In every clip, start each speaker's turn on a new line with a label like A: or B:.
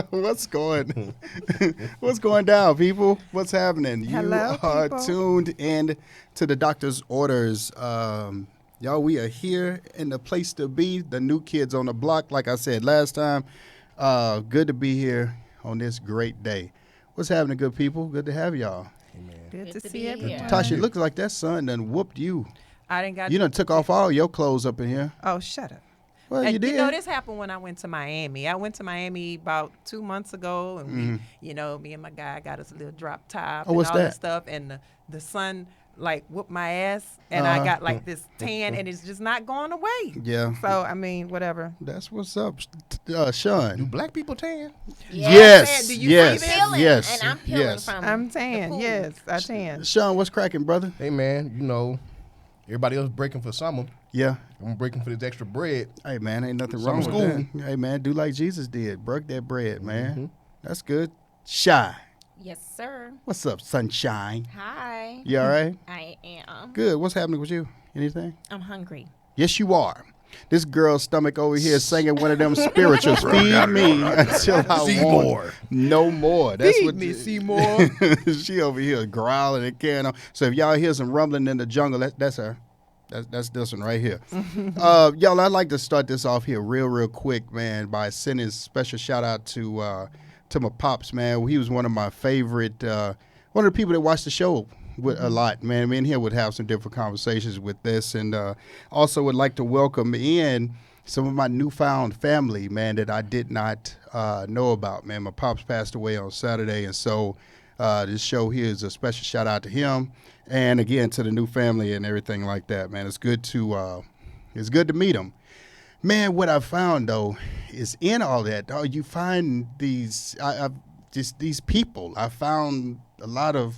A: What's going What's going down, people? What's happening?
B: Hello,
A: You are
B: people.
A: tuned in to the doctor's orders. Y'all, we are here in the place to be, the new kids on the block. Like I said last time, good to be here on this great day. What's happening, good people? Good to have y'all.
B: Good to
C: to
B: see
C: be
B: everyone.
C: here.
A: Tasha, it looks like that sun done whooped you.
B: I didn't got.
A: You done took off all your clothes up in here.
B: Oh, shut up.
A: Well, you did.
B: You know, this happened when I went to Miami. I went to Miami about 2 months ago, and me and my guy got us a little drop top
A: Oh,
B: and
A: what's
B: all
A: that?
B: that stuff, and the sun like whooped my ass, and I got like this tan, and it's just not going away.
A: Yeah.
B: So I mean, whatever.
A: That's what's up, Sean.
D: Do black people tan?
A: Yes,
B: Do you
A: yes,
B: see
C: I'm peeling,
A: yes,
C: and I'm peeling
A: yes.
C: from
B: I'm
C: the
B: tan.
C: pool.
B: Yes, I tan.
A: Sean, what's cracking, brother?
D: Hey man, you know, everybody else breaking for summer.
A: Yeah.
D: I'm breaking for this extra bread.
A: Hey, man, ain't nothing
D: Summer
A: wrong with that. Hey, man, do like Jesus did. Broke that bread, man. That's good. Shy.
C: Yes, sir.
A: What's up, sunshine?
C: Hi.
A: You all right?
C: I am.
A: Good. What's happening with you? Anything?
C: I'm hungry.
A: Yes, you are. This girl's stomach over here singing one of them spirituals. Feed me until I
D: Seymour.
A: want no more. That's
D: Feed
A: what
D: me, Seymour.
A: she over here growling and carrying on. So if y'all hear some rumbling in the jungle, that's her. That's this one right here. Y'all, I'd like to start this off here real quick, man, by sending a special shout out to my pops, man. He was one of my favorite, one of the people that watched the show with a lot, man. Me and him would have some different conversations with this, and also would like to welcome in some of my newfound family, man, that I did not know about, man. My pops passed away on Saturday, and so this show here is a special shout out to him, and again to the new family and everything like that, man. It's good to meet them. Man, what I found though is in all that, you find these just these people. I found a lot of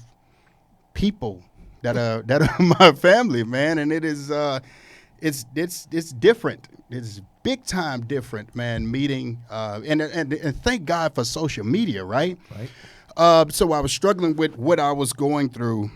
A: people that are my family, man, and it is it's different. It's big time different, man. Meeting and thank God for social media, right?
D: Right.
A: So I was struggling with what I was going through,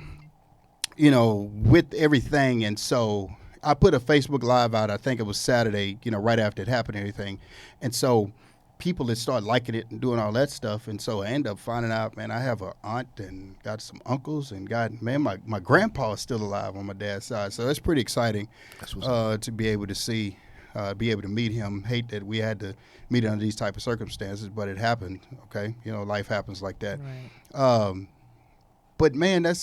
A: you know, with everything, and so I put a Facebook Live out. I think it was Saturday, you know, right after it happened and everything, and so people that start liking it and doing all that stuff, and so I end up finding out, man, I have an aunt and got some uncles and my grandpa is still alive on my dad's side, so that's pretty exciting to be able to see, be able to meet him. Hate that we had to meet under these type of circumstances, but it happened. Okay, you know, life happens like that.
B: Right.
A: But man, I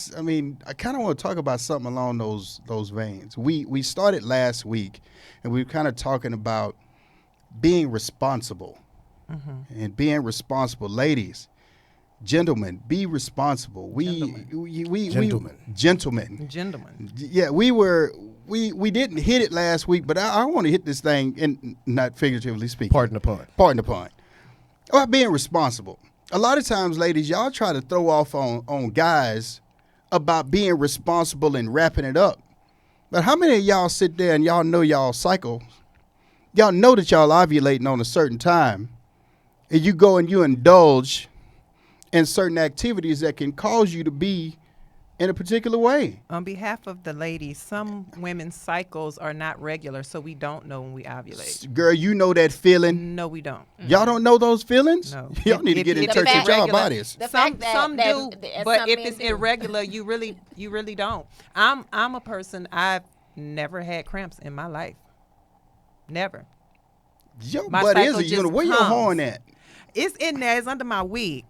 A: kind of want to talk about something along those veins. We started last week, and we were kind of talking about being responsible. And being responsible, ladies, gentlemen, be responsible. Gentlemen. Yeah, we didn't hit it last week, but I want to hit this thing, and not figuratively speaking.
D: Pardon the pun.
A: Pardon the pun. About being responsible. A lot of times, ladies, y'all try to throw off on guys about being responsible and wrapping it up. But how many of y'all sit there and y'all know y'all cycle? Y'all know that y'all ovulating on a certain time, and you go and you indulge in certain activities that can cause you to be in a particular way.
B: On behalf of the ladies, some women's cycles are not regular, so we don't know when we ovulate.
A: Girl, you know that feeling.
B: No, we don't.
A: Y'all don't know those feelings?
B: No.
A: Y'all need to get in
B: If
A: touch
B: it's
A: with y'all
B: irregular,
A: bodies.
C: The
B: some
C: fact that-
B: some
C: that-
B: do,
C: that
B: but
C: some
B: if
C: men
B: it's
C: do.
B: irregular, you really don't. I'm a person, I've never had cramps in my life. Never.
A: Your
B: My
A: butt is
B: cycle
A: a unit.
B: just
A: Where your
B: comes.
A: horn at?
B: It's in there. It's under my wig.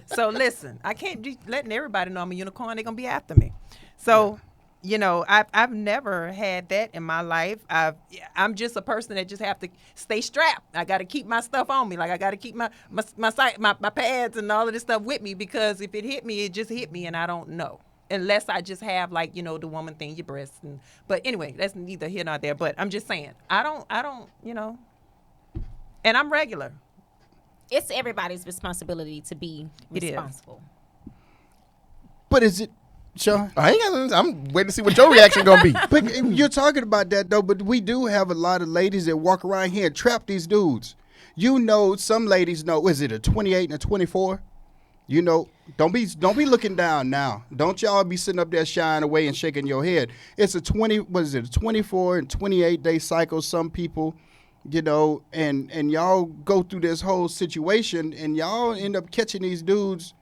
B: So listen, I can't be letting everybody know I'm a unicorn. They're gonna be after me. So, you know, I've never had that in my life. I'm just a person that just have to stay strapped. I got to keep my stuff on me. Like I got to keep my pads and all of this stuff with me, because if it hit me, it just hit me, and I don't know. Unless I just have, like, you know, the woman thing, your breasts. But anyway, that's neither here nor there. But I'm just saying, I don't, you know, and I'm regular.
C: It's everybody's responsibility to be
B: It is.
C: responsible.
A: But is it, Sean?
D: I'm waiting to see what your reaction gonna be.
A: But you're talking about that, though, but we do have a lot of ladies that walk around here and trap these dudes. You know, some ladies know, is it a 28 and a 24? You know, don't be looking down now. Don't y'all be sitting up there shying away and shaking your head. It's a 24 and 28 day cycle. Some people you know, and y'all go through this whole situation, and y'all end up catching these dudes,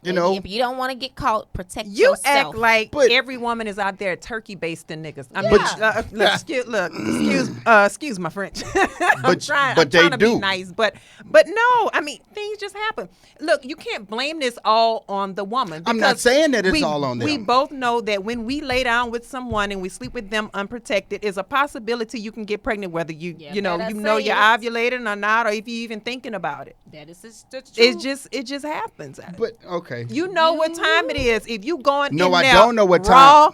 A: you know.
C: If you don't want to get caught, protect
B: You
C: yourself.
B: act like
A: But-
B: every woman is out there turkey basting niggas. I mean,
C: Yeah.
B: excuse my French.
A: But
B: I'm
A: they
B: trying to
A: do.
B: be nice, but no. I mean, things just happen. Look, you can't blame this all on the woman.
A: I'm not
B: because
A: saying that it's
B: we-
A: all on them.
B: We both know that when we lay down with someone and we sleep with them unprotected, is a possibility you can get pregnant, whether you
C: better
B: you know
C: say
B: you're
C: it.
B: ovulating or not, or if you're even thinking about it.
C: That's true.
B: It just happens.
A: But okay,
B: You know what time it is. If you going
A: No,
B: in
A: I
B: there
A: don't know what
B: raw,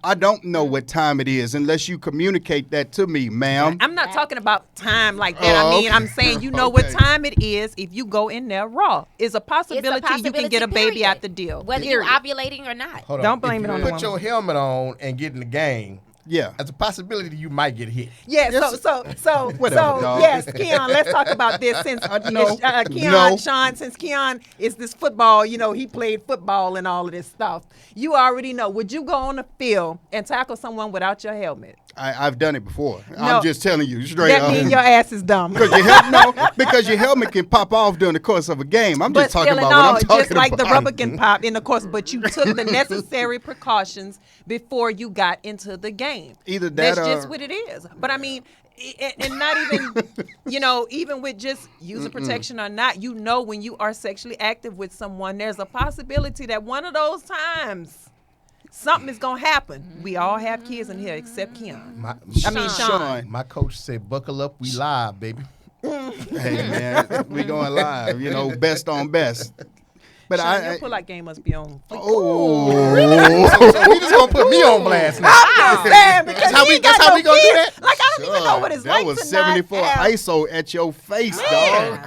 A: I don't know what time it is unless you communicate that to me, ma'am.
B: I'm not talking about time like that.
A: Oh,
B: I mean,
A: okay.
B: I'm saying you know what
A: Okay.
B: time it is if you go in there raw. It's a
C: It's
B: possibility,
C: a
B: you can get a baby
C: period.
B: out the deal.
C: Whether
B: period.
C: you're ovulating or not.
D: Hold on.
B: Don't blame
D: If
B: it on
D: you
B: the
D: put
B: woman.
D: your helmet on and get in the game,
A: Yeah.
D: there's a possibility you might get hit.
B: Yeah,
A: Yes.
B: so
A: Whatever, dog.
B: yes, Keon, let's talk about this since
A: no.
B: Keon,
A: No.
B: Sean, since Keon is this football, you know, he played football and all of this stuff. You already know. Would you go on the field and tackle someone without your helmet?
A: I've done it before.
B: No.
A: I'm just telling you straight
B: That
A: up.
B: means your ass is dumb.
A: Because your helmet can pop off during the course of a game. I'm
B: But
A: just talking
B: still
A: about
B: and all,
A: what I'm talking
B: just like
A: about.
B: the rubber can pop in the course, but you took the necessary precautions before you got into the game.
A: Either that
B: That's
A: or-
B: just what it is. But I mean, and not even, you know, even with just using protection or not, you know, when you are sexually active with someone, there's a possibility that one of those times something is gonna happen. We all have kids in here except Keon. Sean.
D: My coach said, "Buckle up, we live, baby."
A: Hey man, we going live. You know, best on best. But
B: Sean, your pull-out game must be on.
A: oh,
D: So he just gonna put me on blast now.
B: I'm just saying because
D: That's how
B: he
D: we-
B: ain't got
D: that's how
B: no
D: we gonna do
B: kids.
D: that?
B: Like I don't even know what it's
A: that
B: like
A: was
B: to
A: 74
B: not have.
A: ISO at your face, dog.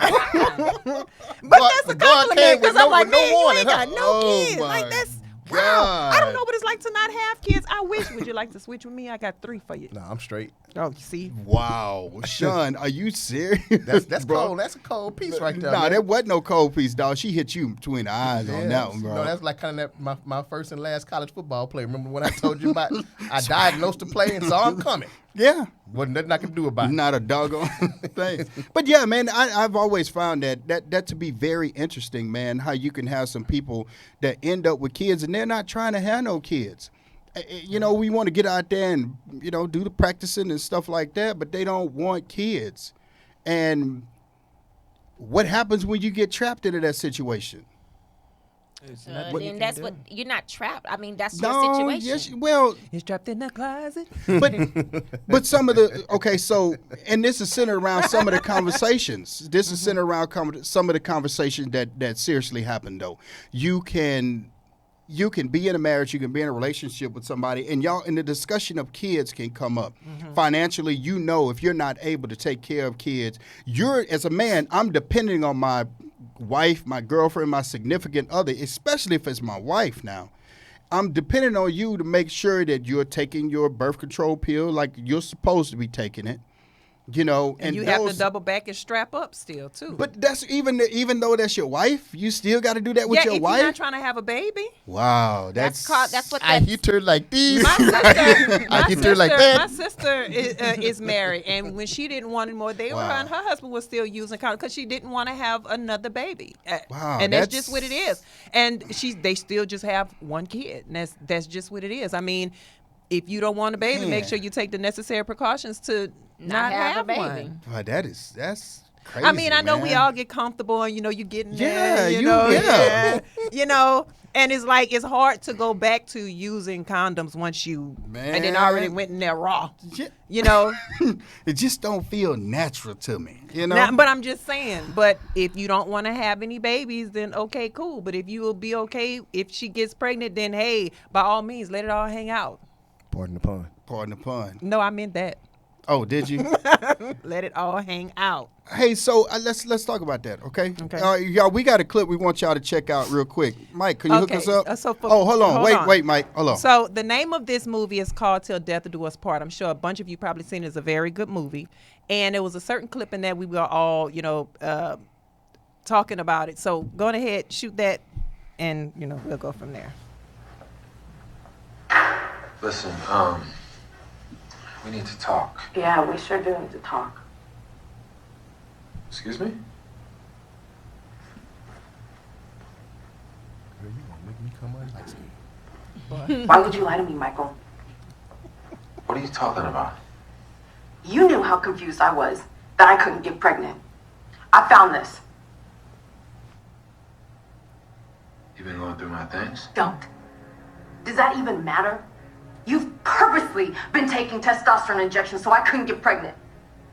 B: But that's a
D: God
B: compliment
D: came with
B: because
D: no-
B: I'm like,
D: with no
B: man, you
D: warning,
B: ain't got
D: huh?
B: no
A: Oh,
B: kids.
A: my
B: Like that's wow. I
A: God.
B: don't know what it's like to not have kids. I wish. Would you like to switch with me? I got 3 for you.
D: No, I'm straight.
B: Oh, you see.
A: Wow, Sean, are you serious?
D: That's
A: bro?
D: cold. That's a cold piece right there.
A: Nah,
D: man.
A: there wasn't no cold piece, dog. She hit you between the eyes on that one, bro.
D: No, that's like kind of my first and last college football play. Remember when I told you about I diagnosed the play and saw him coming?
A: Yeah.
D: Wasn't nothing I could do about it.
A: Not a doggone thing. But yeah, man, I've always found that to be very interesting, man, how you can have some people that end up with kids and they're not trying to have no kids. You know, we want to get out there and, you know, do the practicing and stuff like that, but they don't want kids. And what happens when you get trapped into that situation?
C: Then that's what you're not trapped. I mean, that's
A: No,
C: your situation.
A: yes, well,
B: He's trapped in the closet.
A: but some of the okay, so and this is centered around some of the conversations. This is centered around some of the conversations that seriously happen. Though you can be in a marriage, you can be in a relationship with somebody, and y'all in the discussion of kids can come up. Financially, you know, if you're not able to take care of kids, you're as a man, I'm depending on my wife, my girlfriend, my significant other, especially if it's my wife now. I'm depending on you to make sure that you're taking your birth control pill like you're supposed to be taking it. You know,
B: And you have to double back and strap up still too.
A: But that's even though that's your wife, you still got to do that with
B: yeah,
A: your
B: if
A: wife.
B: you're not trying to have a baby.
A: Wow,
C: That's what
D: I
C: that
D: hit her like these.
B: My sister,
D: I hit her like that.
B: My sister is married, and when she didn't want anymore, they were
A: Wow.
B: and her husband was still using condoms because she didn't want to have another baby.
A: Wow,
B: and that's
A: that's-
B: just what it is. And they still just have one kid, and that's just what it is. I mean, if you don't want a baby, make
A: Man.
B: sure you take the necessary precautions to not
C: have a
B: have
C: baby.
B: one.
A: Wow, that's crazy.
B: I mean, I know we
A: man.
B: all get comfortable, and you get in
A: Yeah,
B: there,
A: you-
B: know,
A: yeah.
B: you know, and it's like it's hard to go back to using condoms once you and then already
A: Man.
B: went in there raw,
A: Yeah.
B: you know.
A: It just don't feel natural to me, you know.
B: Now, but I'm just saying, but if you don't want to have any babies, then okay, cool. But if you will be okay if she gets pregnant, then hey, by all means, let it all hang out.
D: Pardon the pun.
A: Pardon the pun.
B: No, I meant that.
A: Oh, did you?
B: Let it all hang out.
A: Hey, so let's talk about that, okay?
B: Okay.
A: Y'all, we got a clip we want y'all to check out real quick. Mike, can you hook
B: Okay,
A: us up?
B: so for-
A: hold on.
B: hold
A: Wait,
B: on.
A: Mike. Hold on.
B: So the name of this movie is called Till Death Do Us Part. I'm sure a bunch of you probably seen it. It's a very good movie. And there was a certain clip in that we were all, talking about it. So go ahead, shoot that, and, we'll go from there.
E: Listen, We need to talk.
F: Yeah, we sure do need to talk.
E: Excuse me?
D: Girl, you gonna make me come on light skin.
F: Why would you lie to me, Michael?
E: What are you talking about?
F: You knew how confused I was that I couldn't get pregnant. I found this.
E: You've been going through my things?
F: Don't. Does that even matter? You've purposely been taking testosterone injections so I couldn't get pregnant.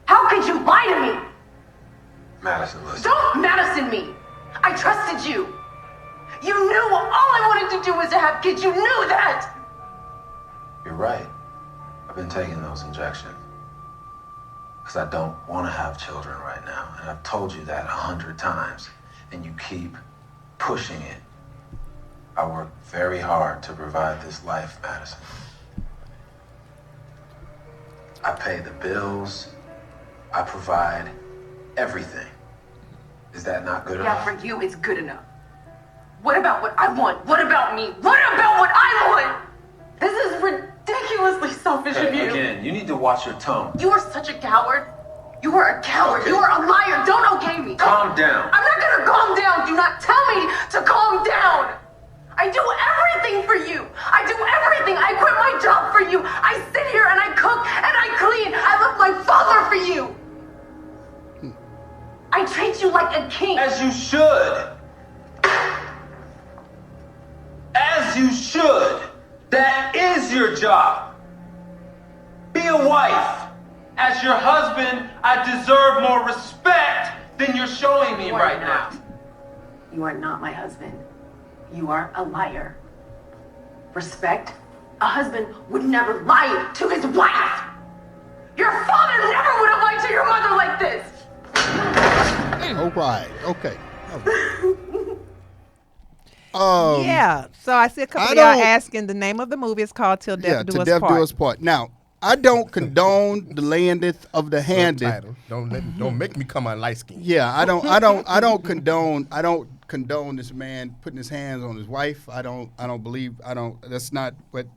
F: How could you lie to me?
E: Madison, listen.
F: Don't Madison me. I trusted you. You knew all I wanted to do was to have kids. You knew that.
E: You're right. I've been taking those injections. Because I don't want to have children right now. And I've told you that 100 times. And you keep pushing it. I work very hard to provide this life, Madison. I pay the bills. I provide everything. Is that not good enough?
F: Yeah, for you, it's good enough. What about what I want? What about me? What about what I want? This is ridiculously selfish of you.
E: Again, you need to watch your tone.
F: You are such a coward. You are a coward. You are a liar. Don't okay me.
E: Calm down.
F: I'm not gonna calm down. Do not tell me to calm down. I do everything for you. I do everything. I quit my job for you. I sit here and I cook and I clean. I left my father for you. I treat you like a king.
E: As you should. As you should. That is your job. Be a wife. As your husband, I deserve more respect than you're showing me right now.
F: You are not my husband. You are a liar. Respect? A husband would never lie to his wife. Your father never would have lied to your mother like this.
A: All right. Okay.
B: Yeah. So I see a couple
A: I
B: of y'all
A: don't-
B: asking the name of the movie. It's called Till Death Do
A: to
B: Us
A: death
B: Part.
A: do us part. Now, I don't condone the landeth of the handed.
D: Subtitle. Don't make me come on light skin.
A: Yeah, I don't condone this man putting his hands on his wife. That's not what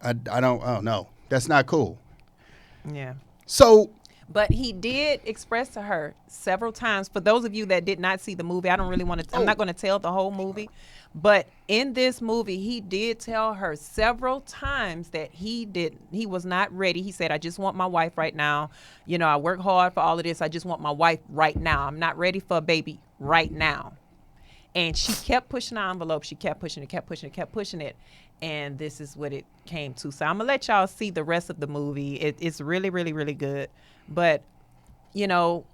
A: I don't know. That's not cool.
B: Yeah.
A: So
B: But he did express to her several times. For those of you that did not see the movie, I don't really want to. I'm not going to tell the whole movie, but in this movie, he did tell her several times that he was not ready. He said, "I just want my wife right now. You know, I work hard for all of this. I just want my wife right now. I'm not ready for a baby right now." And she kept pushing the envelope. She kept pushing it, kept pushing it, kept pushing it. And this is what it came to. So I'm going to let y'all see the rest of the movie. It's really, really, really good. But, you know,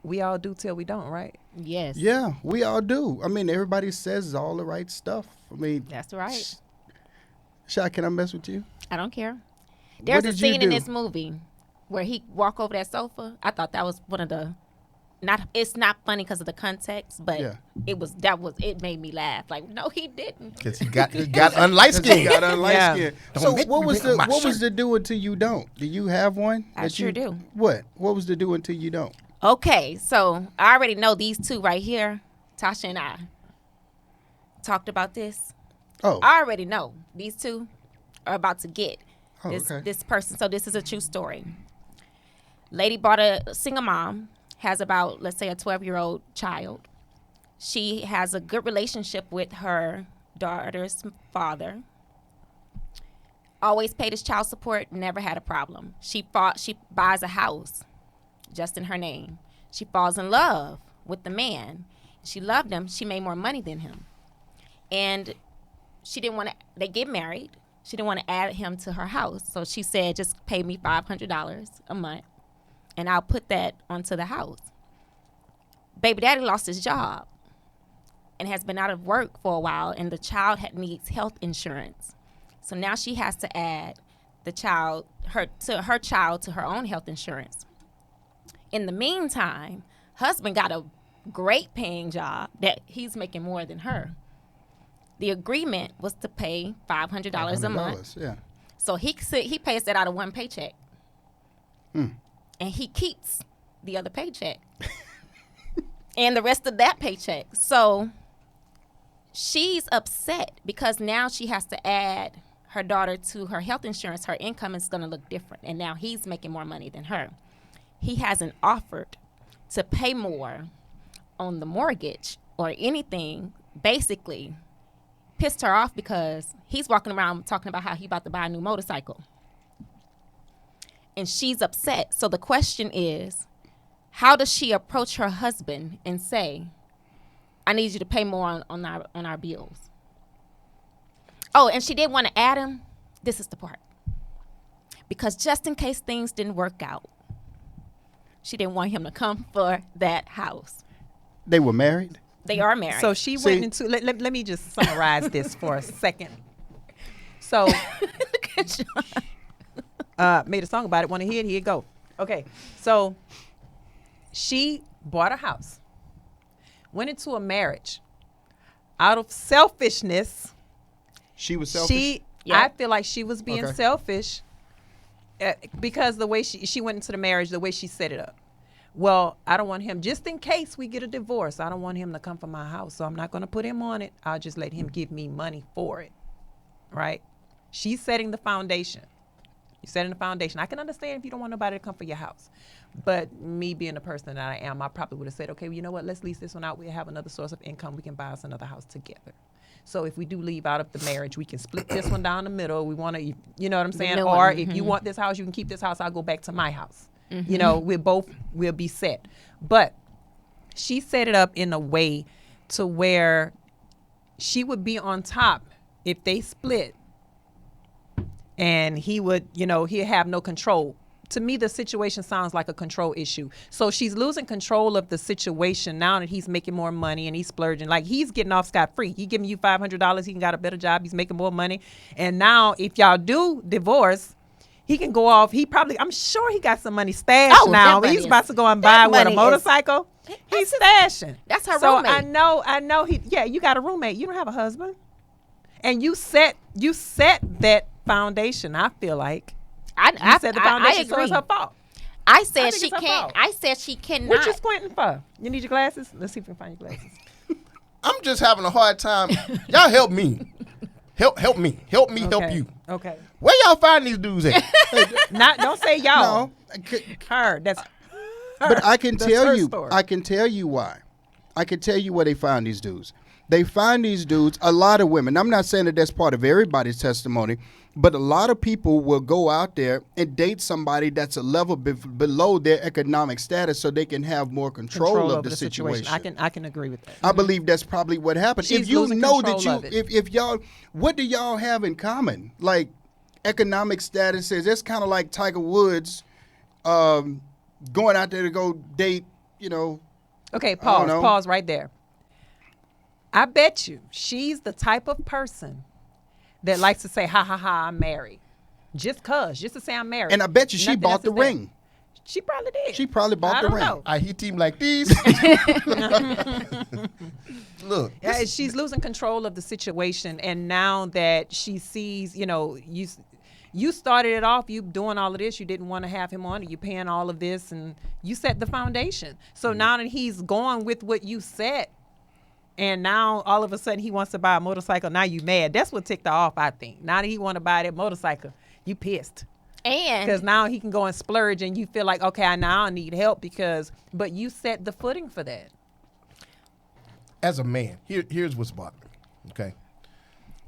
B: we all do till we don't, right?
C: Yes.
A: yeah, we all do. I mean, everybody says all the right stuff. I mean,
C: That's right.
A: Shy, can I mess with you?
C: I don't care. There's a
A: did you
C: scene in
A: do?
C: this movie where he walk over that sofa. I thought that was one of the it's not funny because of the context, but
A: Yeah.
C: it made me laugh. Like, no, he didn't.
D: Because he got unlight skin.
A: Got on light
B: Yeah.
A: skin.
D: Don't
A: So
D: make
A: what
D: me
A: was
D: bring
A: the
D: my
A: what was
D: shirt.
A: the do until you don't? Do you have one?
C: I
A: that
C: sure
A: you-
C: do.
A: What? What was the do until you don't?
C: Okay, so I already know these two right here. Tasha and I talked about this.
A: Oh,
C: I already know these two are about to get
A: Oh, okay.
C: this person. So this is a true story. Lady bought a single mom, has about, let's say, a 12-year-old child. She has a good relationship with her daughter's father. Always paid his child support, never had a problem. She buys a house just in her name. She falls in love with the man. She loved him. She made more money than him. And she didn't want to, they get married. She didn't want to add him to her house. So she said, just pay me $500 a month and I'll put that onto the house. Baby daddy lost his job and has been out of work for a while, and the child needs health insurance. So now she has to add her child to her own health insurance. In the meantime, husband got a great paying job that he's making more than her. The agreement was to pay $500 a month.
A: Yeah.
C: So he pays that out of one paycheck. And he keeps the other paycheck. And the rest of that paycheck. So she's upset because now she has to add her daughter to her health insurance, her income is going to look different. And now he's making more money than her. He hasn't offered to pay more on the mortgage or anything. Basically pissed her off because he's walking around talking about how he about to buy a new motorcycle. And she's upset. So the question is, how does she approach her husband and say, I need you to pay more on our bills? Oh, and she did want to add him. This is the part. Because just in case things didn't work out, she didn't want him to come for that house.
A: They were married?
C: They are married.
B: So she went into, let me just summarize this for a second. So, made a song about it. Want to hear it? Here you go. Okay. So, she bought a house, went into a marriage. Out of selfishness,
A: She was selfish?
B: I feel like she was being
A: Okay.
B: selfish because the way she went into the marriage, the way she set it up. Well, I don't want him, just in case we get a divorce, I don't want him to come from my house, so I'm not going to put him on it. I'll just let him give me money for it, right? She's setting the foundation. You're setting the foundation. I can understand if you don't want nobody to come for your house. But me being the person that I am, I probably would have said, okay, well, you know what? Let's lease this one out. We'll have another source of income. We can buy us another house together. So if we do leave out of the marriage, we can split this one down the middle. We want to, you know what I'm saying?
C: new
B: Or
C: one.
B: if you want this house, you can keep this house. I'll go back to my house. You know, we'll be set. But she set it up in a way to where she would be on top if they split, and he would, you know, he'd have no control. To me, the situation sounds like a control issue. So she's losing control of the situation now that he's making more money and he's splurging. Like, he's getting off scot-free. He giving you $500. He can got a better job. He's making more money. And now if y'all do divorce, he can go off. I'm sure he got some money stashed
C: Oh,
B: now.
C: that money
B: He's
C: is-
B: about to go and
C: that
B: buy, what, a
C: money is-
B: motorcycle? He's stashing.
C: That's her
B: so
C: roommate.
B: I know you got a roommate. You don't have a husband. And you set that foundation, I feel like. You set the foundation, so it's her fault.
C: I said
B: think
C: she
B: it's her
C: can't.
B: fault.
C: I said she cannot.
B: What you squinting for? You need your glasses? Let's see if we can find your glasses.
D: I'm just having a hard time. Y'all help me. Help me. Help me help
B: Okay.
D: you.
B: Okay.
D: Where y'all find these dudes at?
B: Don't say y'all.
A: No. I could-
B: Her. That's her.
A: But I can
B: That's
A: tell
B: her
A: you,
B: story.
A: I can tell you why. I can tell you where they find these dudes. They find these dudes, a lot of women. I'm not saying that that's part of everybody's testimony, but a lot of people will go out there and date somebody that's a level below their economic status so they can have more control of
B: over
A: the situation.
B: I can agree with that.
A: I believe that's probably what happened.
B: She's
A: If you
B: losing
A: know that
B: control of it.
A: if y'all, what do y'all have in common? Like economic statuses. It's kind of like Tiger Woods going out there to go date, you know.
B: Okay,
A: don't know.
B: pause right there. I bet you she's the type of person that likes to say, ha, ha, ha, I'm married. Just to say I'm married.
A: And I bet you she
B: Nothing
A: bought
B: else
A: the
B: is there.
A: ring.
B: She probably did.
A: She probably bought
B: I
A: the
B: don't
A: ring.
B: know.
D: He team like these. Look,
B: Yeah, she's losing control of the situation, and now that she sees, you know, you started it off, you doing all of this, you didn't want to have him on it, you paying all of this, and you set the foundation. So now that he's going with what you set, and now all of a sudden he wants to buy a motorcycle, now you mad. That's what ticked her off, I think. Now that he want to buy that motorcycle, you pissed. Because
C: And
B: now he can go and splurge, and you feel like, okay, now I need help but you set the footing for that.
D: as a man, here's what's bothering me. Okay,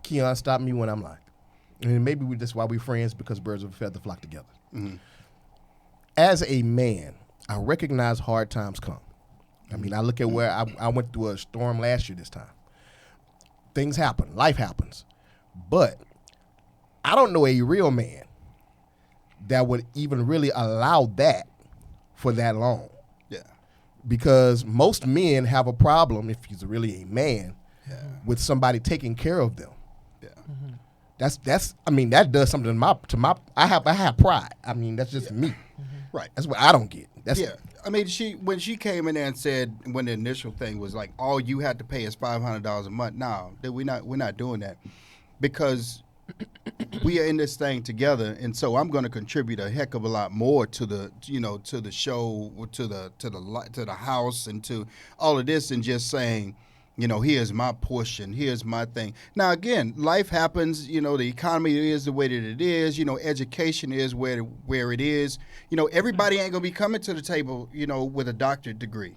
D: Keon, stop me when I'm lying. And maybe that's why we're friends, because birds of a feather flock together.
A: Mm-hmm.
D: As a man, I recognize hard times come. I mean, I look at where I went through a storm last year this time. Things happen. Life happens. But I don't know a real man that would even really allow that for that long.
A: Yeah.
D: Because most men have a problem, if he's really a man, with somebody taking care of them.
A: Yeah.
D: That's I mean, that does something to my I have pride. I mean, that's just me.
A: Right.
D: That's what I don't get. That's
A: Yeah. I mean, when she came in there and said, when the initial thing was like, all you had to pay is $500 a month. No, we're not doing that, because we are in this thing together, and so I'm going to contribute a heck of a lot more to the, to the show, to the house, and to all of this, and just saying, You know, here's my portion. Here's my thing. Now, again, life happens. You know, the economy is the way that it is. You know, education is where it is. You know, everybody ain't going to be coming to the table, you know, with a doctorate degree.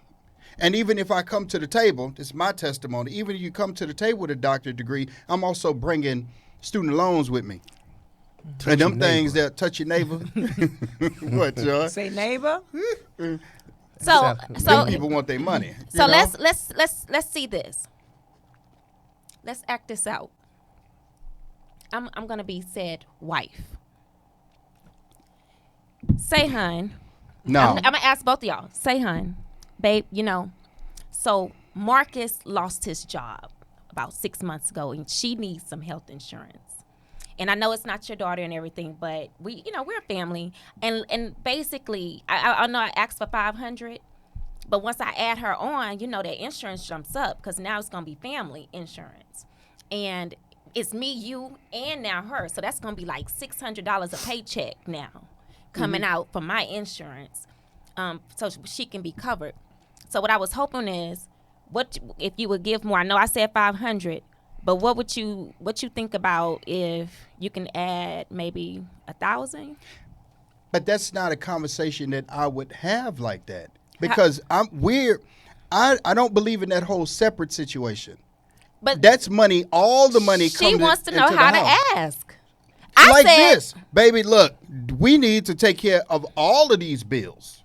A: And even if I come to the table, this is my testimony, even if you come to the table with a doctorate degree, I'm also bringing student loans with me. And them things that touch your neighbor. What, John?
B: Say neighbor.
C: So
A: Them people want their money.
C: So
A: you know?
C: let's see this. Let's act this out. I'm gonna be said wife. Say, hun.
A: No.
C: I'm gonna ask both of y'all. Say, hun, babe. You know, so Marcus lost his job about 6 months ago, and she needs some health insurance. And I know it's not your daughter and everything, but we're a family. And basically, I know I asked for $500, but once I add her on, you know, that insurance jumps up because now it's going to be family insurance. And it's me, you, and now her. So that's going to be like $600 a paycheck now coming out for my insurance, so she can be covered. So what I was hoping is, what if you would give more? I know I said 500. But what you think about if you can add maybe 1,000?
A: But that's not a conversation that I would have like that because I don't believe in that whole separate situation.
C: But
A: That's money. All the money comes.
C: she wants to know
A: into the
C: how to
A: house.
C: ask. I
A: Like
C: said,
A: this, baby. Look, we need to take care of all of these bills.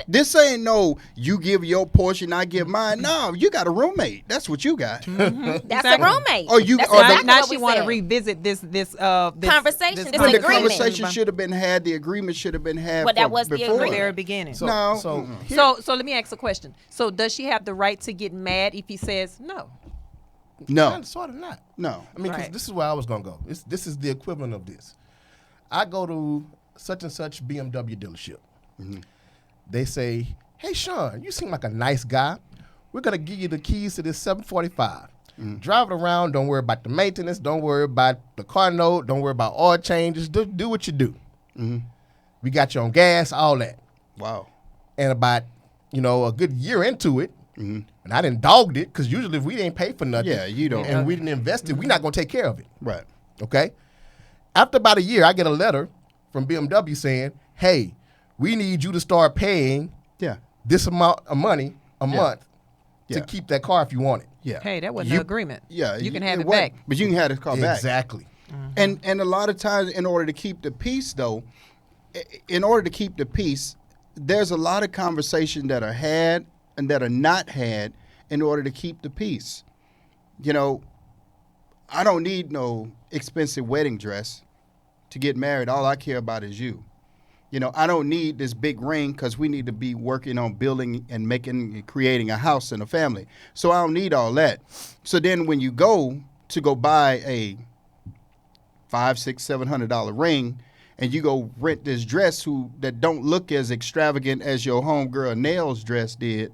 A: This ain't no you give your portion, I give mine. No, you got a roommate. That's what you got.
C: that's a roommate.
A: Oh, you-
C: That's
A: or the-
C: exactly
B: Now
C: what
B: she
C: we
B: want to
C: said.
B: revisit this
C: Conversation, this
A: But the
C: agreement.
A: conversation should have been had. The agreement should have been had.
C: But that was the
A: before.
B: from the
C: agreement.
B: very beginning.
D: So,
A: No.
D: so, here-
B: So let me ask a question. So does she have the right to get mad if he says no?
A: No,
D: sort of not.
A: no.
D: I mean, 'cause
B: Right.
D: this is where I was gonna go. This is the equivalent of this. I go to such and such BMW dealership. They say, "Hey, Sean, you seem like a nice guy. We're gonna give you the keys to this 745. Drive it around. Don't worry about the maintenance. Don't worry about the car note. Don't worry about oil changes. Do what you do. We got you on gas, all that.
A: Wow.
D: And about a good year into it, and I didn't dogged it because usually if we didn't pay for nothing,
A: Yeah, you don't.
D: and we didn't invest it, we're not gonna take care of it.
A: Right.
D: Okay. After about a year, I get a letter from BMW saying, "Hey, we need you to start paying
A: Yeah.
D: this amount of money a month to
A: Yeah.
D: keep that car if you want it."
A: Yeah.
B: Hey, that wasn't
A: You-
B: the agreement.
A: Yeah.
B: You can have it
A: wasn't,
B: back.
A: but you can have the car back.
D: Exactly.
A: And a lot of times, in order to keep the peace, though, in order to keep the peace, there's a lot of conversation that are had and that are not had in order to keep the peace. You know, I don't need no expensive wedding dress to get married. All I care about is you. You know, I don't need this big ring because we need to be working on building and creating a house and a family. So I don't need all that. So then when you go buy a $500, $600, $700 ring, and you go rent this dress that don't look as extravagant as your homegirl Nail's dress did,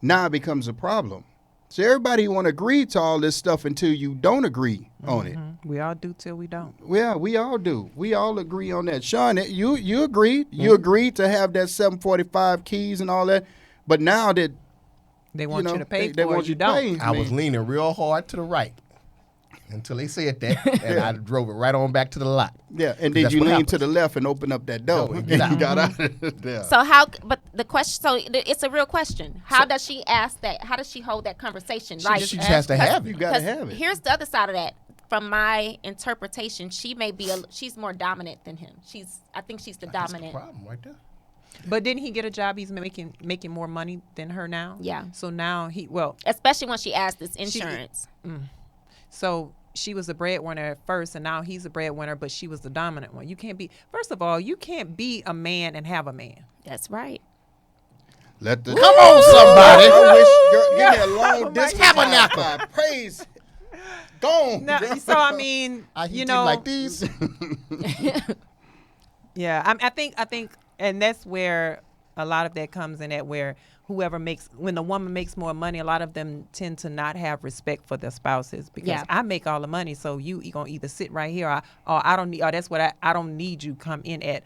A: now it becomes a problem. So everybody want to agree to all this stuff until you don't agree on it.
B: We all do till we don't.
A: Yeah, we all do. We all agree on that. Sean, you agreed. You agreed to have that 745 keys and all that. But now that
B: They want you to pay
A: they
B: for
A: want
B: it.
A: you
B: You
A: to
B: don't.
A: pay.
D: I was leaning real hard to the right until they said that, and I drove it right on back to the lot.
A: Yeah, and then
D: That's
A: you
D: what
A: lean to
D: happens.
A: the left and open up that door.
D: No,
A: and
D: get out.
A: you got out of there.
C: So how? But the question. So it's a real question. How does she ask that? How does she hold that conversation?
D: She just has to have
A: You
D: it.
A: got to
C: 'cause
A: have it.
C: Here's the other side of that. From my interpretation, she may be. She's more dominant than him. I think she's the
D: That's the
C: dominant.
D: problem right there.
B: But didn't he get a job? He's making more money than her now.
C: Yeah.
B: So now
C: Especially when she asked this insurance.
B: So she was the breadwinner at first, and now he's a breadwinner, but she was the dominant one. You can't be. First of all, you can't be a man and have a man.
C: That's right.
A: Let the
D: Come on, somebody.
A: I wish girl, give me a long distance
D: Tabernacle.
A: high five. Praise. Gone.
B: No, so I mean,
D: I hit
B: you
D: you
B: know,
D: like these.
B: yeah. I think, and that's where a lot of that comes in. At where when the woman makes more money, a lot of them tend to not have respect for their spouses because
C: Yeah.
B: I make all the money, so you gonna either sit right here, or I don't need, or that's what I don't need you come in at,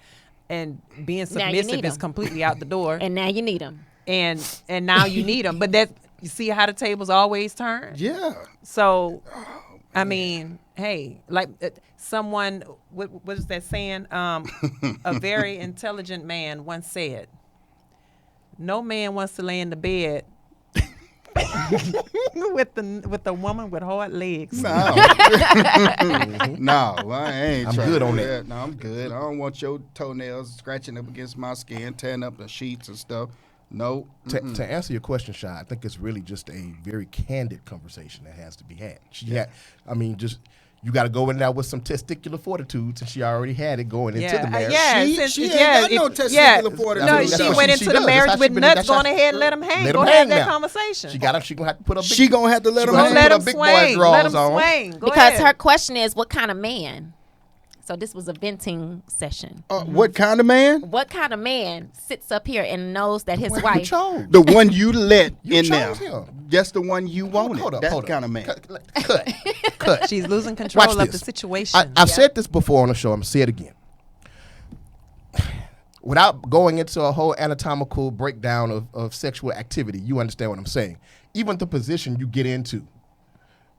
B: and being
C: Now you
B: submissive
C: need
B: is
C: 'em.
B: completely out the door.
C: And now you need them.
B: and now you need them. But You see how the tables always turn?
A: Yeah.
B: So, I mean, hey, like someone, what is that saying? A very intelligent man once said, "No man wants to lay in the bed with the woman with hard legs."
A: No, no, I ain't.
D: I'm
A: trying
D: good
A: to
D: on
A: do
D: that.
A: No, I'm good. I don't want your toenails scratching up against my skin, tearing up the sheets and stuff. No.
D: To answer your question, Shy, I think it's really just a very candid conversation that has to be had. You got to go in there with some testicular fortitude, since she already had it going into the marriage.
A: She ain't got no testicular fortitude.
B: No,
D: That's
B: she
D: what
B: went
D: she
B: into the
D: does.
B: marriage
D: That's how
B: with
D: she been-
B: nuts.
D: that's
B: Go
D: how-
B: on ahead, let them hang.
D: Let
B: Go
D: 'em
B: have
D: hang
B: that
D: now.
B: conversation.
D: She gonna have to put a big.
A: She gonna have to let
D: She
A: him
D: gonna
A: hang.
B: Let
D: put a
B: them
D: big boy
B: swing. Let
D: drawers
B: them
D: on.
B: swing. Go
C: Because
B: ahead.
C: her question is, what kind of man? So this was a venting session.
A: What kind of man?
C: What kind of man sits up here and knows that his
D: Well, you
C: wife?
D: chose.
A: The one you let
D: You
A: in there.
D: chose him.
A: Just the one you wanted.
D: Hold up,
A: that
D: hold up.
A: kind of man.
D: Cut.
B: She's losing control
D: Watch
B: of the
D: this.
B: situation.
D: I've said this before on the show. I'm gonna say it again. Without going into a whole anatomical breakdown of sexual activity, you understand what I'm saying. Even the position you get into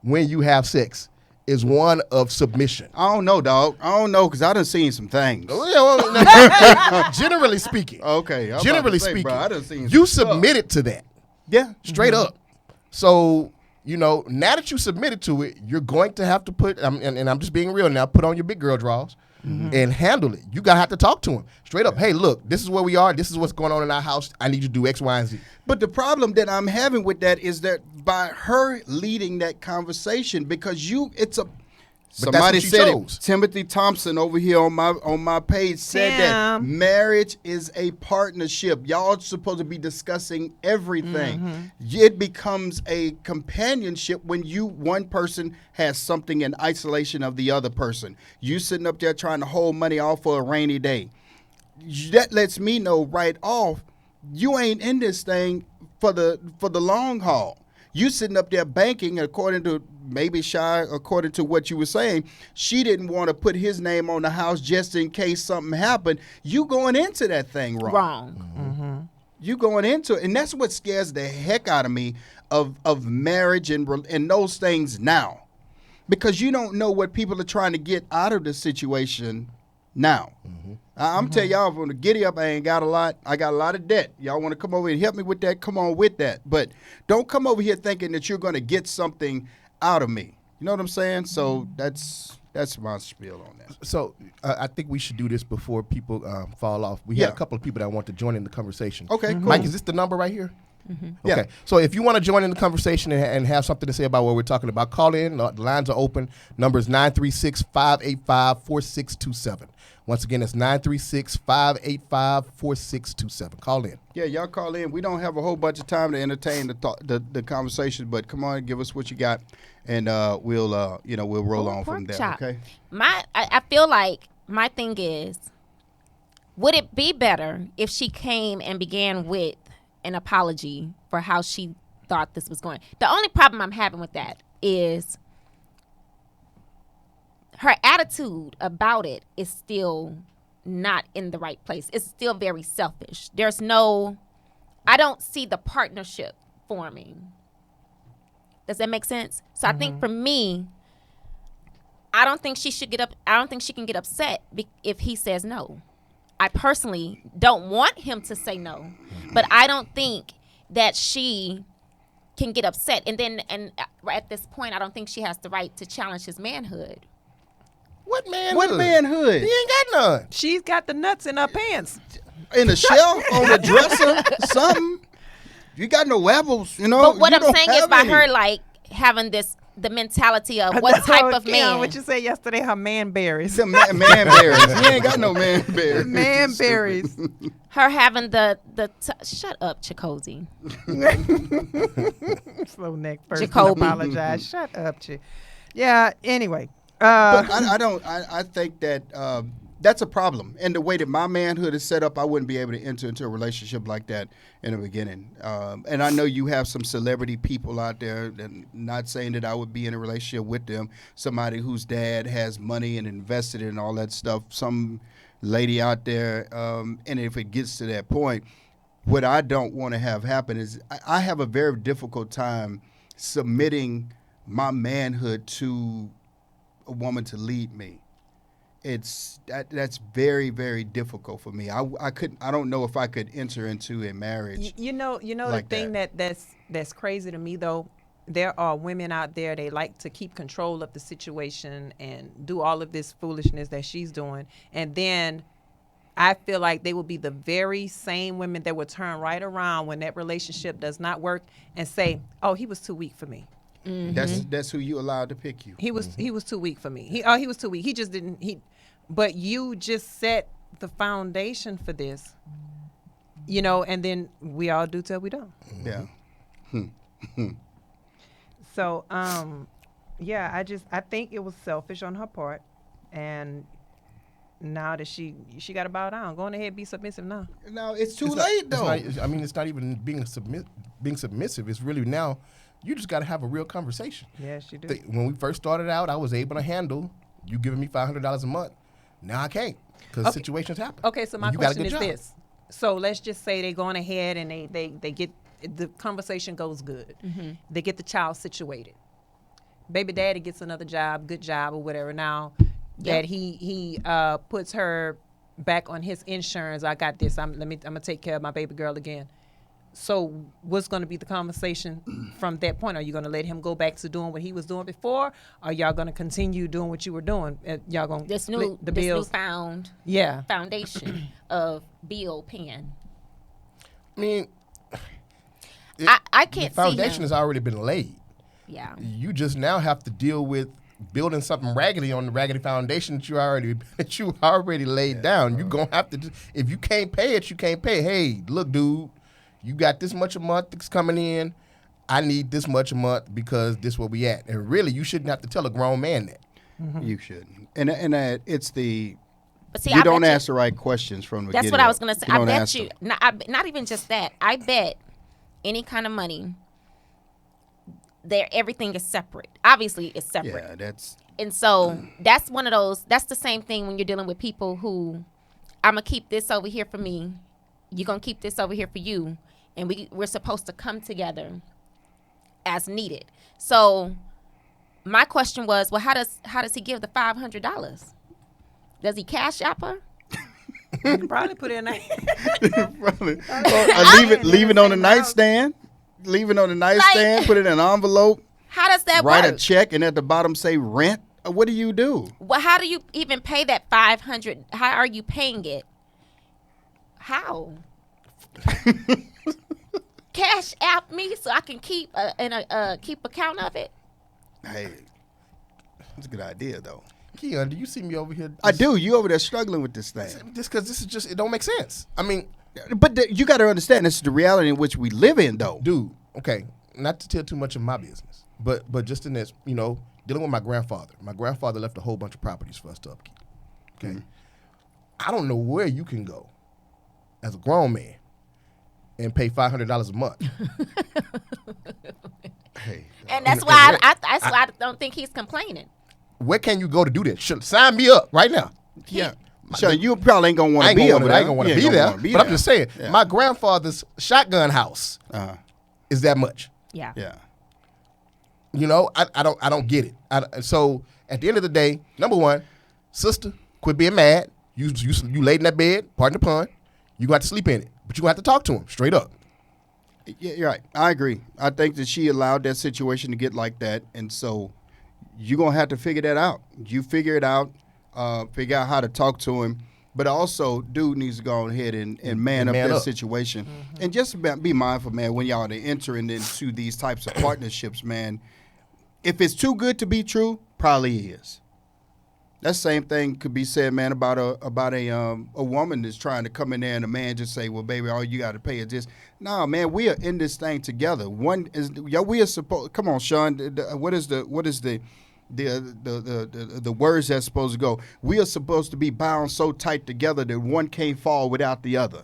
D: when you have sex is one of submission.
A: I don't know, dog. I don't know because I done seen some things.
D: Generally speaking.
A: Okay. I'm about
D: Generally
A: to say,
D: speaking,
A: bro, I done seen
D: you
A: some stuff.
D: submitted to that.
A: Yeah.
D: Straight up. So, now that you submitted to it, you're going to have to put, and I'm just being real now, put on your big girl drawers and handle it. You got to have to talk to him. Straight up, hey, look, this is where we are. This is what's going on in our house. I need you to do X, Y, and Z.
A: But the problem that I'm having with that is that by her leading that conversation, because somebody
D: what she
A: said
D: chose.
A: it. Timothy Thompson over here on my page said that
B: Tim.
A: marriage is a partnership. Y'all supposed to be discussing everything. It becomes a companionship when one person has something in isolation of the other person. You sitting up there trying to hold money off for a rainy day. That lets me know right off you ain't in this thing for the long haul. You sitting up there banking, according to maybe Shy, according to what you were saying, she didn't want to put his name on the house just in case something happened. You going into that thing wrong. You going into it, and that's what scares the heck out of me of marriage and those things now, because you don't know what people are trying to get out of the situation now. I'm telling y'all, from the giddy up, I ain't got a lot. I got a lot of debt. Y'all want to come over and help me with that? Come on with that. But don't come over here thinking that you're going to get something out of me. You know what I'm saying? So that's my spiel on that.
D: So I think we should do this before people fall off. We had
A: Yeah.
D: a couple of people that want to join in the conversation.
A: Okay, cool.
D: Mike, is this the number right here?
A: Yeah.
D: Okay. So if you want to join in the conversation and have something to say about what we're talking about, call in. The lines are open. Number is 936-585-4627. Once again, it's 936-585-4627. Call in.
A: Yeah, y'all call in. We don't have a whole bunch of time to entertain the conversation, but come on, give us what you got, and we'll roll on from there.
C: Pork chop.
A: Okay.
C: I feel like my thing is, would it be better if she came and began with an apology for how she thought this was going? The only problem I'm having with that is her attitude about it is still not in the right place. It's still very selfish. I don't see the partnership forming. Does that make sense? So I think for me, I don't think she should get up. I don't think she can get upset if he says no. I personally don't want him to say no, but I don't think that she can get upset. And at this point, I don't think she has the right to challenge his manhood.
D: What manhood?
A: What manhood?
D: He ain't got none.
B: She's got the nuts in her pants.
A: In the shelf, on the dresser, something. You got no apples, you know.
C: But what
A: You
C: I'm
A: don't
C: saying is
A: have
C: by
A: any.
C: her like having the mentality of what type of man.
B: What you said yesterday? Her man berries.
A: The man berries. He ain't got no man berries.
B: Man berries.
C: Her having shut up, Chakotay.
B: Slow neck person.
C: Jacoby.
B: Apologize. Shut up, Chick. Yeah. Anyway.
A: But I think that that's a problem. And the way that my manhood is set up, I wouldn't be able to enter into a relationship like that in the beginning. And I know you have some celebrity people out there, and not saying that I would be in a relationship with them, somebody whose dad has money and invested in all that stuff, some lady out there, and if it gets to that point, what I don't want to have happen is I have a very difficult time submitting my manhood to a woman to lead me. That's very, very difficult for me. I don't know if I could enter into a marriage.
B: You know
A: like
B: the thing
A: that.
B: that's crazy to me though. There are women out there, they like to keep control of the situation and do all of this foolishness that she's doing. And then I feel like they will be the very same women that will turn right around when that relationship does not work and say, "Oh, he was too weak for me.
A: That's who you allowed to pick you.
B: He was too weak for me. He was too weak. He just didn't but you just set the foundation for this. And then we all do till we don't.
A: Yeah.
B: So, yeah, I think it was selfish on her part, and now that she got to bow down, go on ahead, be submissive now.
A: No, it's too
D: It's
A: late
D: not-
A: though.
D: it's not even being submissive. It's really now, you just got to have a real conversation.
B: Yes, you do.
D: When we first started out, I was able to handle you giving me $500 a month. Now I can't because situations happen.
B: Okay, so my
D: And you got a
B: question
D: good
B: is
D: job.
B: this. So let's just say they're going ahead and they get, the conversation goes good. They get the child situated. Baby daddy gets another job, good job or whatever. Now that he puts her back on his insurance, I got this. I'm gonna take care of my baby girl again. So what's going to be the conversation from that point? Are you going to let him go back to doing what he was doing before? Or are y'all going to continue doing what you were doing? Y'all going to
C: This
B: split the bills?
C: newfound
B: Yeah.
C: foundation of bill paying.
D: I mean,
C: I can't
D: the foundation
C: see
D: has
C: him.
D: already been laid.
C: Yeah.
D: You just now have to deal with building something raggedy on the raggedy foundation that you already laid down. You're gonna have to. If you can't pay it, you can't pay. Hey, look, dude, you got this much a month that's coming in. I need this much a month because this where we at. And really, you shouldn't have to tell a grown man that.
A: You shouldn't. And it's the
C: But see,
A: you
C: I
A: don't
C: bet
A: ask the right questions from the
C: That's
A: get-go.
C: what I was gonna say.
A: You
C: I
A: don't
C: bet
A: ask
C: you.
A: them.
C: Not even just that. I bet any kind of money, everything is separate. Obviously, it's separate.
A: Yeah, that's
C: And so that's one of those. That's the same thing when you're dealing with people who, I'm gonna keep this over here for me. You're gonna keep this over here for you, and we're supposed to come together as needed. So my question was, well, how does he give the $500? Does he cash app her?
B: Probably put in a
A: leave it on the nightstand. Leave it on the nightstand. Put it in an envelope.
C: How does that
A: Write
C: work?
A: a check, and at the bottom say rent. What do you do?
C: Well, how do you even pay that $500? How are you paying it? How? Cash app me so I can keep keep account of it.
A: Hey, that's a good idea, though.
D: Keon, do you see me over here?
A: I do. You over there struggling with this thing.
D: Just because this is just, it don't make sense. I mean,
A: But you got to understand, this is the reality in which we live in, though.
D: dude, okay, not to tell too much of my business, but just in this, dealing with my grandfather. My grandfather left a whole bunch of properties for us to upkeep. Okay, I don't know where you can go as a grown man and pay $500 a month.
A: Hey,
C: And that's why I don't think he's complaining.
D: Where can you go to do this? Sign me up right now.
A: yeah. So you probably ain't gonna want
D: I
A: to
D: ain't
A: be
D: gonna
A: over
D: wanna,
A: there.
D: I ain't gonna want to
A: You
D: be
A: ain't
D: there.
A: wanna be
D: But I'm
A: there.
D: just saying,
A: Yeah.
D: my grandfather's shotgun house is that much.
C: Yeah.
A: Yeah.
D: I don't get it. So at the end of the day, number one, sister, quit being mad. You laid in that bed, pardon the pun. You got to sleep in it, but you gonna have to talk to him straight up.
A: Yeah, you're right. I agree. I think that she allowed that situation to get like that, and so you're gonna have to figure that out. You figure it out, figure out how to talk to him, but also, dude needs to go ahead and man up
D: man
A: that
D: up.
A: situation, and just be mindful, man, when y'all are entering into these types of partnerships, man. If it's too good to be true, probably is. That same thing could be said, man, about a woman that's trying to come in there and a man just say, well, baby, all you got to pay is this. No, man, we are in this thing together. One is, we are supposed. Come on, Sean. What is the words that's supposed to go? We are supposed to be bound so tight together that one can't fall without the other.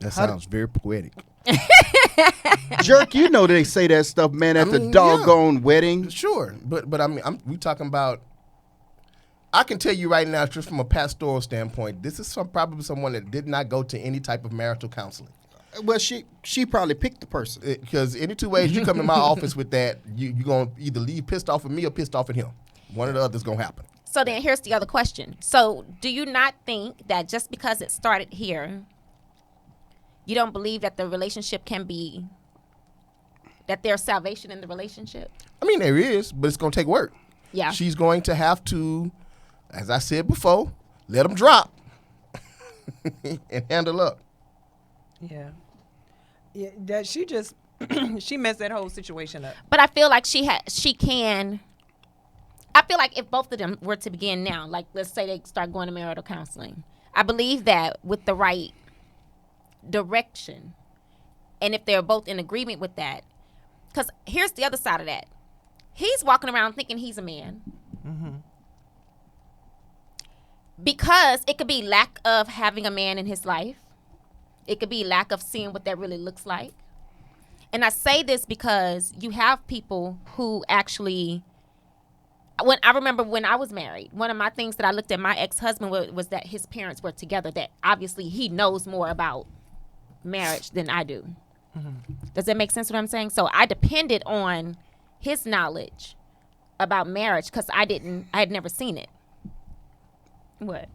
D: That sounds very poetic.
A: Jerk, you know they say that stuff, man, at the doggone wedding.
D: Sure, but I mean, we talking about. I can tell you right now, just from a pastoral standpoint, this is probably someone that did not go to any type of marital counseling.
A: Well, she probably picked the person.
D: Because any two ways you come in my office with that, you're going to either leave pissed off at me or pissed off at him. One or the other is going to happen.
C: So then here's the other question. So do you not think that just because it started here, you don't believe that the relationship can be, that there's salvation in the relationship?
D: I mean, there is, but it's going to take work.
C: Yeah.
D: She's going to have to, as I said before, let them drop and handle up.
B: Yeah. Yeah, that she just she messed that whole situation up.
C: But I feel like she can. I feel like if both of them were to begin now, like let's say they start going to marital counseling, I believe that with the right direction, and if they're both in agreement with that, because here's the other side of that. He's walking around thinking he's a man.
B: Mm-hmm.
C: Because it could be lack of having a man in his life. It could be lack of seeing what that really looks like. And I say this because you have people who actually, I remember when I was married, one of my things that I looked at my ex-husband was that his parents were together, that obviously he knows more about marriage than I do. Mm-hmm. Does that make sense what I'm saying? So I depended on his knowledge about marriage because I had never seen it. What?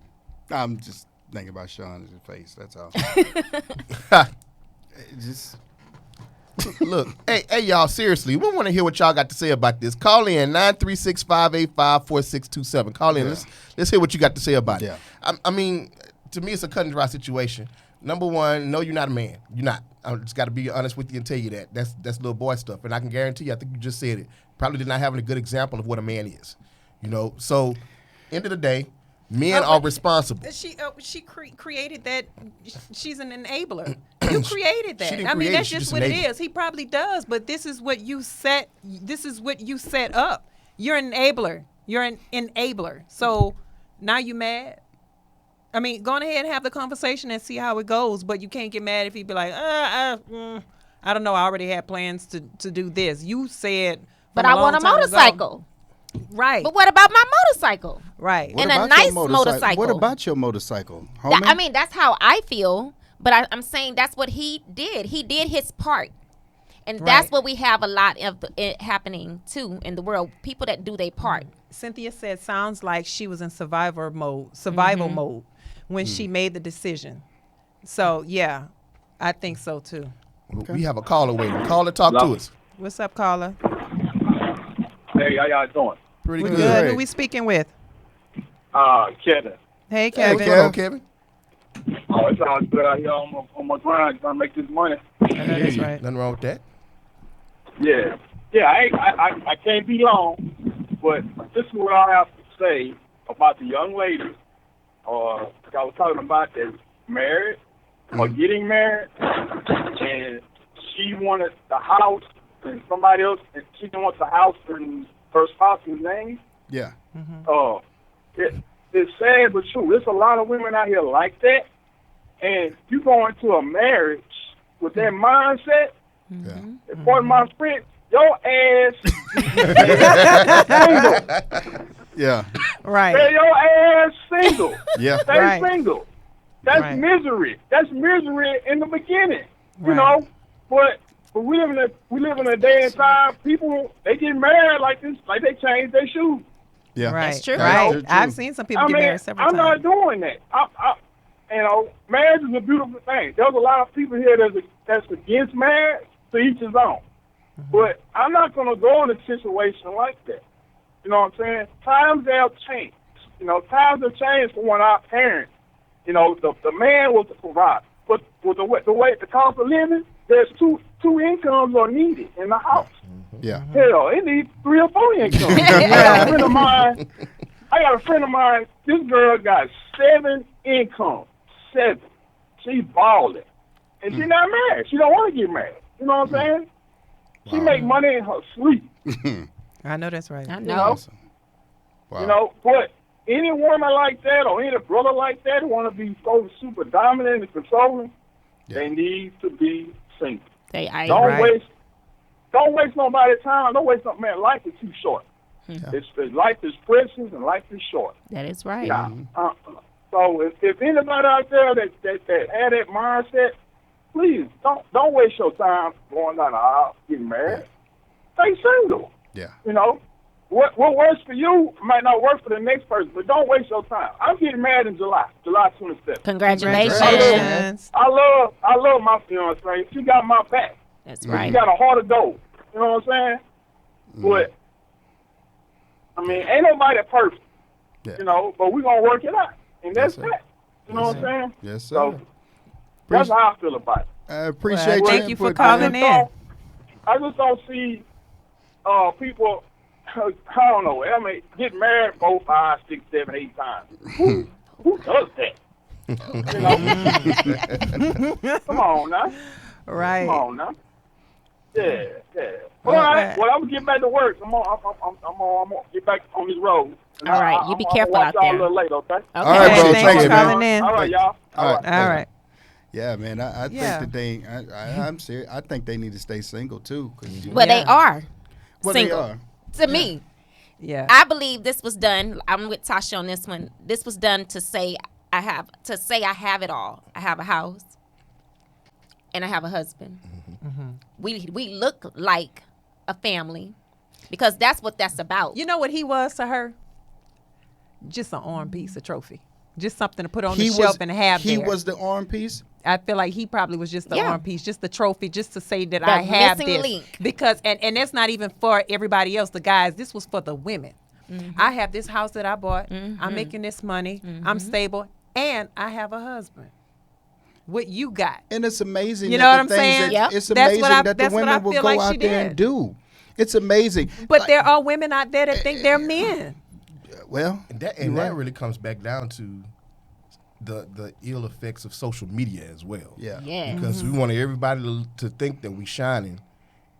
A: I'm just thinking about Sean's face. That's all. Just
D: Look, hey, y'all, seriously, we want to hear what y'all got to say about this. Call in 936-585-4627. Call in.
A: Yeah.
D: Let's hear what you got to say about
A: Yeah.
D: it. I mean, to me, it's a cut and dry situation. Number one, no, you're not a man. You're not. I just got to be honest with you and tell you that. That's little boy stuff. And I can guarantee you, I think you just said it, probably did not have a good example of what a man is. You know, so end of the day, men are responsible.
B: She created that. She's an enabler. You created that.
D: She didn't
B: I mean,
D: create it,
B: that's
D: she
B: just
D: just
B: what it
D: enabled.
B: is. He probably does, but this is what you set. This is what you set up. You're an enabler. You're an enabler. So now you mad? I mean, go on ahead and have the conversation and see how it goes. But you can't get mad if he be like, I don't know. I already had plans to do this. You said,
C: But
B: from
C: I
B: long
C: want a
B: time ago.
C: motorcycle.
B: Right.
C: But what about my motorcycle?
B: Right.
A: What
C: And a
A: about your
C: nice motorcycle.
A: What about your motorcycle,
C: That-
A: homie?
C: I mean, that's how I feel. But I'm saying that's what he did. He did his part. And that's
B: Right.
C: what we have a lot of it happening, too, in the world. People that do their part.
B: Cynthia said, sounds like she was in survival mode when she made the decision. So, yeah, I think so, too.
D: We have a caller waiting. Caller, talk to us.
B: What's up, caller?
G: Hey, how y'all doing?
D: Pretty
B: We're
D: good.
B: good. Who we speaking with?
G: Kevin.
B: Hey,
D: Hey,
B: Kevin.
D: hello, Kevin.
G: Oh, it sounds good out here on my grind trying to make this money.
B: That's right.
D: Nothing wrong with that.
G: Yeah. Yeah, I can't be long, but this is what I have to say about the young lady. I was talking about that married or getting married, and she wanted the house, and somebody else, and she didn't want the house in her spouse's name.
A: Yeah.
G: It's sad but true. There's a lot of women out here like that, and you go into a marriage with that mindset.
A: Yeah.
G: And pardon my French, your ass single.
A: Yeah.
B: Right.
G: Stay your ass single.
A: Yeah.
G: Stay
B: Right.
G: single. That's
B: Right.
G: misery. That's misery in the beginning. You
B: Right.
G: know, but we live in a day and time. People they get married like this, like they change their shoes.
A: Yeah.
B: Right.
C: That's true.
B: Right.
A: That's true.
B: I've seen some people get married several
G: I'm
B: times.
G: not doing that. Marriage is a beautiful thing. There's a lot of people here that's against marriage, to each his own. But I'm not going to go in a situation like that. You know what I'm saying? Times have changed. You know, times have changed from when our parents, you know, the man was the provider. But with the way the cost of living, there's two incomes are needed in the house.
A: Yeah.
G: Hell, it needs 3 or 4 incomes. I got a friend of mine. This girl got 7 incomes. 7. She balling, and she not married. She don't want to get married. You know what I'm saying? She make money in her sleep.
B: I know that's right.
C: I
G: You
C: know.
G: know,
A: Awesome. Wow.
G: you know. But any woman like that, or any brother like that, who want to be so super dominant and controlling, they need to be single. Don't
B: Right.
G: waste nobody's time. Don't waste no man. Life is too short. Life is precious and life is short.
C: That is right.
G: So if anybody out there that had that mindset, please don't waste your time going down the aisle getting married. Stay single.
A: Yeah.
G: You know, what works for you might not work for the next person, but don't waste your time. I'm getting married in July 27th.
C: Congratulations.
G: I love my fiance. She got my back.
C: That's
G: She
C: right.
G: got a heart of gold. You know what I'm saying? But I mean, ain't nobody perfect.
A: Yeah.
G: You know, but we're gonna work it out, and that's
A: Yes, sir.
G: that. You know what I'm saying?
A: Yes, sir.
G: So that's how I feel about it.
A: I appreciate
B: Well,
A: your
B: thank you for
A: input,
B: calling
A: man.
B: in.
G: I just don't see people. I don't know. I mean, get married 4, 5, 6, 7, 8 times. Who does that? You know? Come on now.
B: Right.
G: Come on now. Yeah. All right. Well, I'm gonna get back to work. I'm gonna get back on this road. And
C: All right, you be careful
G: I'll
C: out
G: watch y'all
C: there.
G: a little later, okay?
C: Okay.
A: All right, bro.
B: Thanks
A: Thank
B: for
A: you, man.
B: calling in.
G: All right, y'all.
A: All right.
B: All right.
A: Yeah, man. I think
B: Yeah.
A: that they. I'm serious. I think they need to stay single too. 'Cause, you know,
C: Well, they
B: Yeah.
C: are
A: well,
C: single.
A: they are.
C: To me,
B: Yeah.
C: I believe this was done. I'm with Tasha on this one. This was done to say I have it all. I have a house, and I have a husband. We look like a family because that's what that's about.
B: You know what he was to her? Just an arm piece, a trophy. Just something to put on
A: He
B: the shelf
A: was.
B: and have
A: He
B: there.
A: was the arm piece.
B: I feel like he probably was just the
C: Yeah.
B: arm piece, just the trophy, just to say that
C: The
B: I have
C: missing
B: this.
C: link.
B: Because and that's not even for everybody else, the guys. This was for the women. I have this house that I bought. I'm making this money. I'm stable, and I have a husband. What you got?
A: And it's amazing.
B: You
A: that
B: know
A: the
B: what I'm
A: things
B: saying?
A: that-
C: Yep.
A: It's
B: That's
A: amazing
B: what I-
A: that the
B: that's what I
A: women will
B: feel
A: go
B: like
A: out
B: she
A: there
B: did.
A: and do. It's amazing.
B: But
A: Like,
B: there are women out there that think they're men.
A: well,
D: And that
A: you're right.
D: really comes back down to the ill effects of social media as well.
A: Yeah.
C: Yeah.
D: Because we want everybody to think that we shining,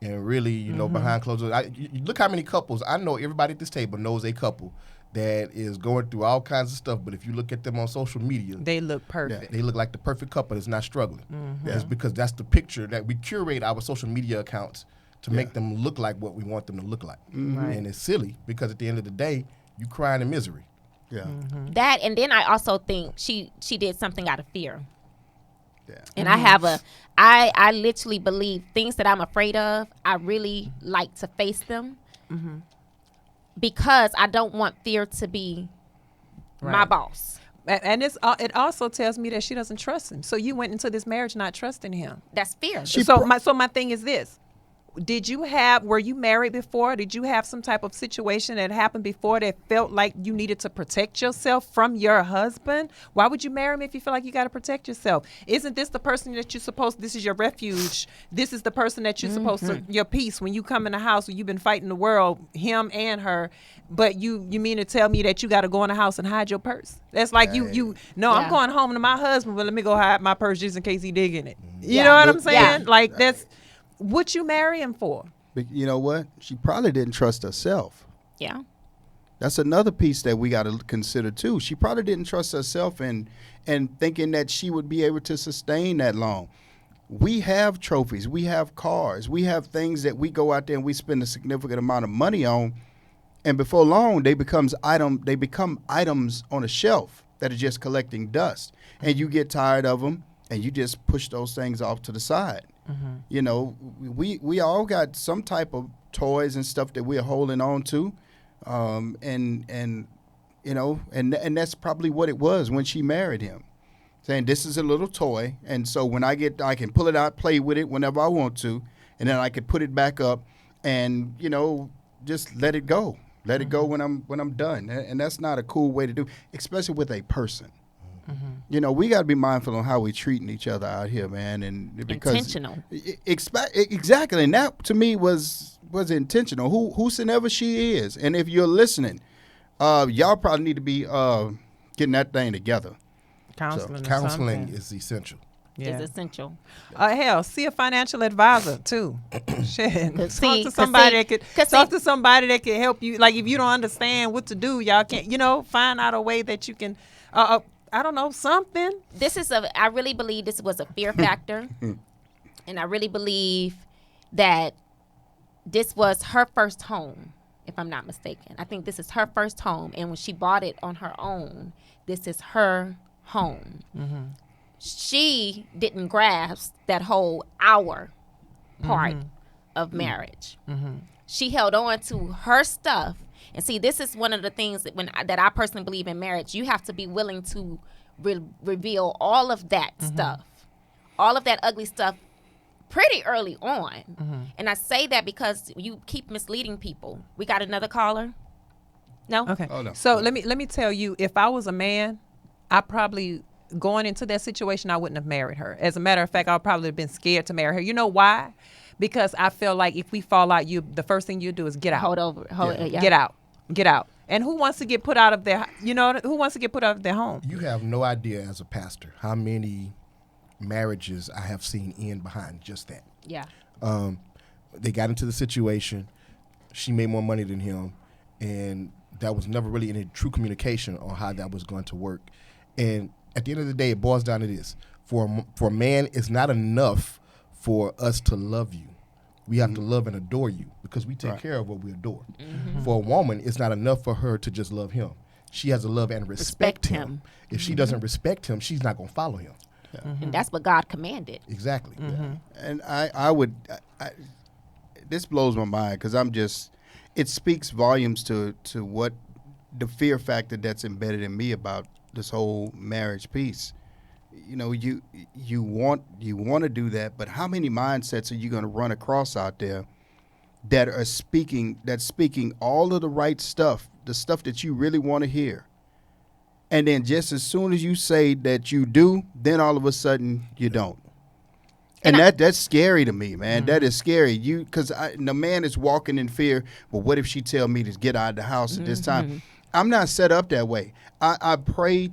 D: and really, you know, behind closed doors. Look how many couples I know. Everybody at this table knows a couple that is going through all kinds of stuff. But if you look at them on social media,
B: They look perfect.
D: they look like the perfect couple that's not struggling. That's because that's the picture that we curate our social media accounts to make them look like what we want them to look like. And it's silly because at the end of the day, you crying in misery.
A: Yeah.
C: That, and then I also think she did something out of fear.
A: Yeah.
C: And I literally believe things that I'm afraid of, I really like to face them because I don't want fear to be my
B: Right.
C: boss.
B: And it also tells me that she doesn't trust him. So you went into this marriage not trusting him.
C: That's fear.
B: So my thing is this. Were you married before? Did you have some type of situation that happened before that felt like you needed to protect yourself from your husband? Why would you marry him if you feel like you got to protect yourself? Isn't this the person that this is your refuge? This is the person that you're supposed to, your peace when you come in the house when you've been fighting the world, him and her, but you mean to tell me that you got to go in the house and hide your purse? That's like I'm
C: Yeah.
B: going home to my husband, but let me go hide my purse just in case he dig in it. You
C: Yeah.
B: know what I'm
A: But-
B: saying?
C: Yeah.
B: Like that's what you marry him for.
A: But you know what? She probably didn't trust herself.
C: Yeah.
A: That's another piece that we got to consider too. She probably didn't trust herself and thinking that she would be able to sustain that long. We have trophies, we have cars, we have things that we go out there and we spend a significant amount of money on, and before long they become items on a shelf that are just collecting dust, and you get tired of them and you just push those things off to the side. You know, we all got some type of toys and stuff that we're holding on to, and you know, and that's probably what it was when she married him, saying this is a little toy, and so when I can pull it out, play with it whenever I want to, and then I can put it back up, and you know, just let it go when I'm done, and that's not a cool way to do, especially with a person. You know, we got to be mindful on how we treating each other out here, man, and because
C: Intentional.
A: Exactly, and that to me was intentional. Whosoever she is, and if you're listening, y'all probably need to be getting that thing together.
B: Counseling. or
D: Counseling
B: something.
D: is essential.
B: Yeah.
C: Is essential.
B: Hell, see a financial advisor too. Shit. Talk
C: see-
B: to
C: 'cause
B: somebody
C: see-
B: that could
C: 'cause
B: talk
C: see-
B: to somebody that can help you. Like if you don't understand what to do, y'all can't. Find out a way that you can. I don't know, something.
C: I really believe this was a fear factor. And I really believe that this was her first home, if I'm not mistaken. I think this is her first home. And when she bought it on her own, this is her home. she didn't grasp that whole hour part of marriage. She held on to her stuff. And see, this is one of the things that I personally believe in marriage. You have to be willing to reveal all of that stuff, all of that ugly stuff pretty early on. And I say that because you keep misleading people. We got another caller? No?
B: Okay.
A: Oh, no.
B: So let me tell you, if I was a man, I probably going into that situation, I wouldn't have married her. As a matter of fact, I would probably have been scared to marry her. You know why? Because I feel like if we fall out, the first thing you do is get out. Get out. And who wants to get put out of their, who wants to get put out of their home?
D: You have no idea as a pastor how many marriages I have seen end behind just that.
C: Yeah.
D: They got into the situation. She made more money than him, and that was never really any true communication on how that was going to work. And at the end of the day, it boils down to this: for a man, it's not enough for us to love you. We have to love and adore you because we take care of what we adore. For a woman, it's not enough for her to just love him. She has to love and respect him. If she doesn't respect him, she's not going to follow him.
C: And that's what God commanded.
D: Exactly.
A: And I would, this blows my mind because it speaks volumes to what the fear factor that's embedded in me about this whole marriage piece. You want to do that, but how many mindsets are you going to run across out there that's speaking all of the right stuff, the stuff that you really want to hear, and then just as soon as you say that you do, then all of a sudden you don't. And that's scary to me, man. That is scary. Because the man is walking in fear. Well, what if she tell me to get out of the house at this time? I'm not set up that way. I pray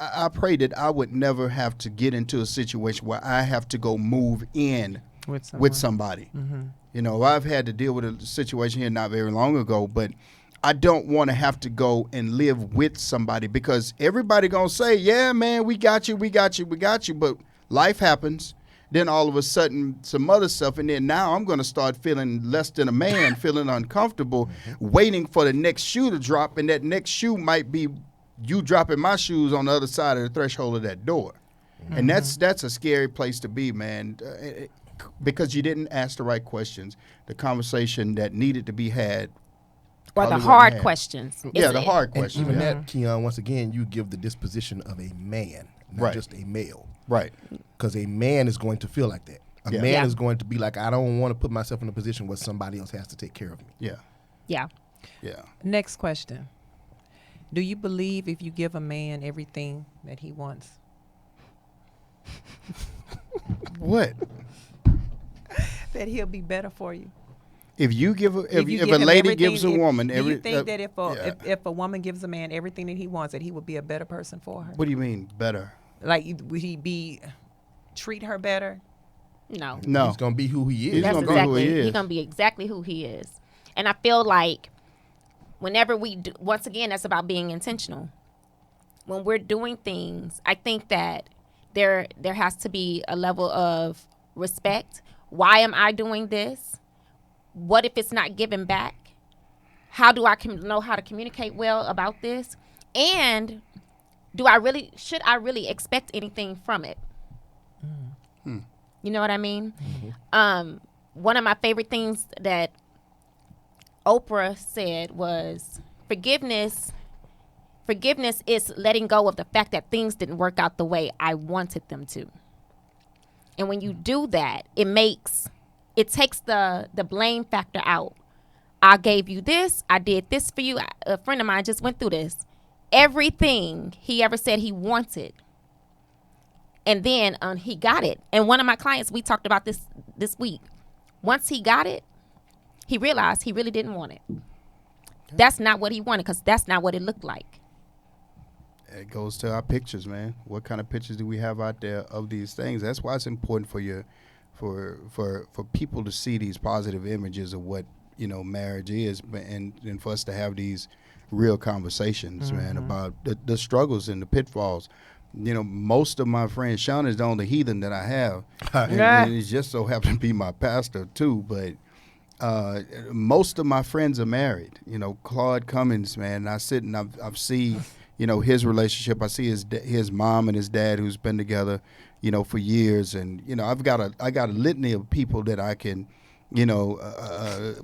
A: I pray that I would never have to get into a situation where I have to go move in with somebody. I've had to deal with a situation here not very long ago, but I don't want to have to go and live with somebody because everybody gonna say, yeah, man, we got you. But life happens. Then all of a sudden some other stuff. And then now I'm going to start feeling less than a man, feeling uncomfortable, waiting for the next shoe to drop. And that next shoe might be you dropping my shoes on the other side of the threshold of that door. And that's a scary place to be, man, because you didn't ask the right questions. The conversation that needed to be had.
C: Or the hard questions.
A: Yeah, the hard
D: And
A: questions.
D: even that, Keon, once again, you give the disposition of a man, not just a male.
A: Right.
D: Because a man is going to feel like that. A
A: Yeah.
D: man
C: Yeah.
D: is going to be like, I don't want to put myself in a position where somebody else has to take care of me.
A: Yeah.
C: Yeah.
A: Yeah.
B: Next question. Do you believe if you give a man everything that he wants,
A: What?
B: that he'll be better for you?
A: If you give
B: you
A: if
B: give
A: a
B: him
A: lady
B: everything,
A: gives a woman
B: do
A: every
B: you think that
A: yeah.
B: if a woman gives a man everything that he wants, that he would be a better person for her?
A: What do you mean better?
B: Like, would he treat her better?
C: No.
A: No.
D: He's going to be who he is.
A: He's
C: That's
A: gonna be who he
C: exactly.
A: is.
C: He's gonna be exactly who he is. And I feel like whenever we do, once again, that's about being intentional. When we're doing things, I think that there has to be a level of respect. Why am I doing this? What if it's not given back? How do I know how to communicate well about this? And should I really expect anything from it? You know what I mean? One of my favorite things that Oprah said was forgiveness is letting go of the fact that things didn't work out the way I wanted them to. And when you do that, it takes the blame factor out. I gave you this. I did this for you. A friend of mine just went through this. Everything he ever said he wanted. And then he got it. And one of my clients, we talked about this week. Once he got it, he realized he really didn't want it. That's not what he wanted because that's not what it looked like.
A: It goes to our pictures, man. What kind of pictures do we have out there of these things? That's why it's important for people to see these positive images of what marriage is, and for us to have these real conversations, man, about the struggles and the pitfalls. Most of my friends, Sean is the only heathen that I have, and it just so happened to be my pastor too. But most of my friends are married. Claude Cummins, man. I sit and I've seen you know, his relationship. I see his mom and his dad who's been together, you know, for years, and you know, I got a litany of people that I can, you know,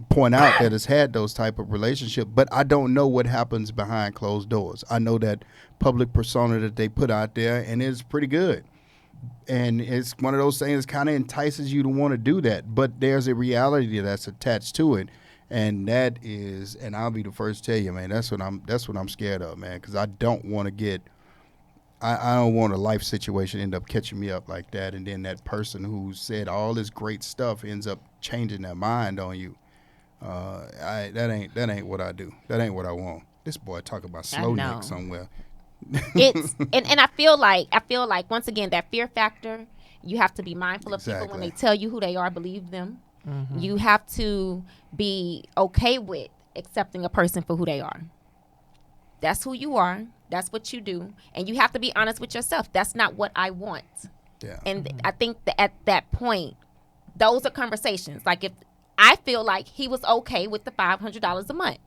A: point out that has had those type of relationship, but I don't know what happens behind closed doors. I know that public persona that they put out there, and it's pretty good. And it's one of those things that kind of entices you to want to do that, but there's a reality that's attached to it, and that is, and I'll be the first to tell you, man, that's what I'm scared of, man, because I don't want to get, I don't want a life situation end up catching me up like that, and then that person who said all this great stuff ends up changing their mind on you. That ain't what I do. That ain't what I want. This boy talk about slow neck somewhere.
C: It's and I feel like once again that fear factor, you have to be mindful of people when they tell you who they are, believe them. You have to be okay with accepting a person for who they are. That's who you are. That's what you do. And you have to be honest with yourself. That's not what I want.
A: Yeah.
C: And I think that at that point, those are conversations. Like if I feel like he was okay with the $500 a month,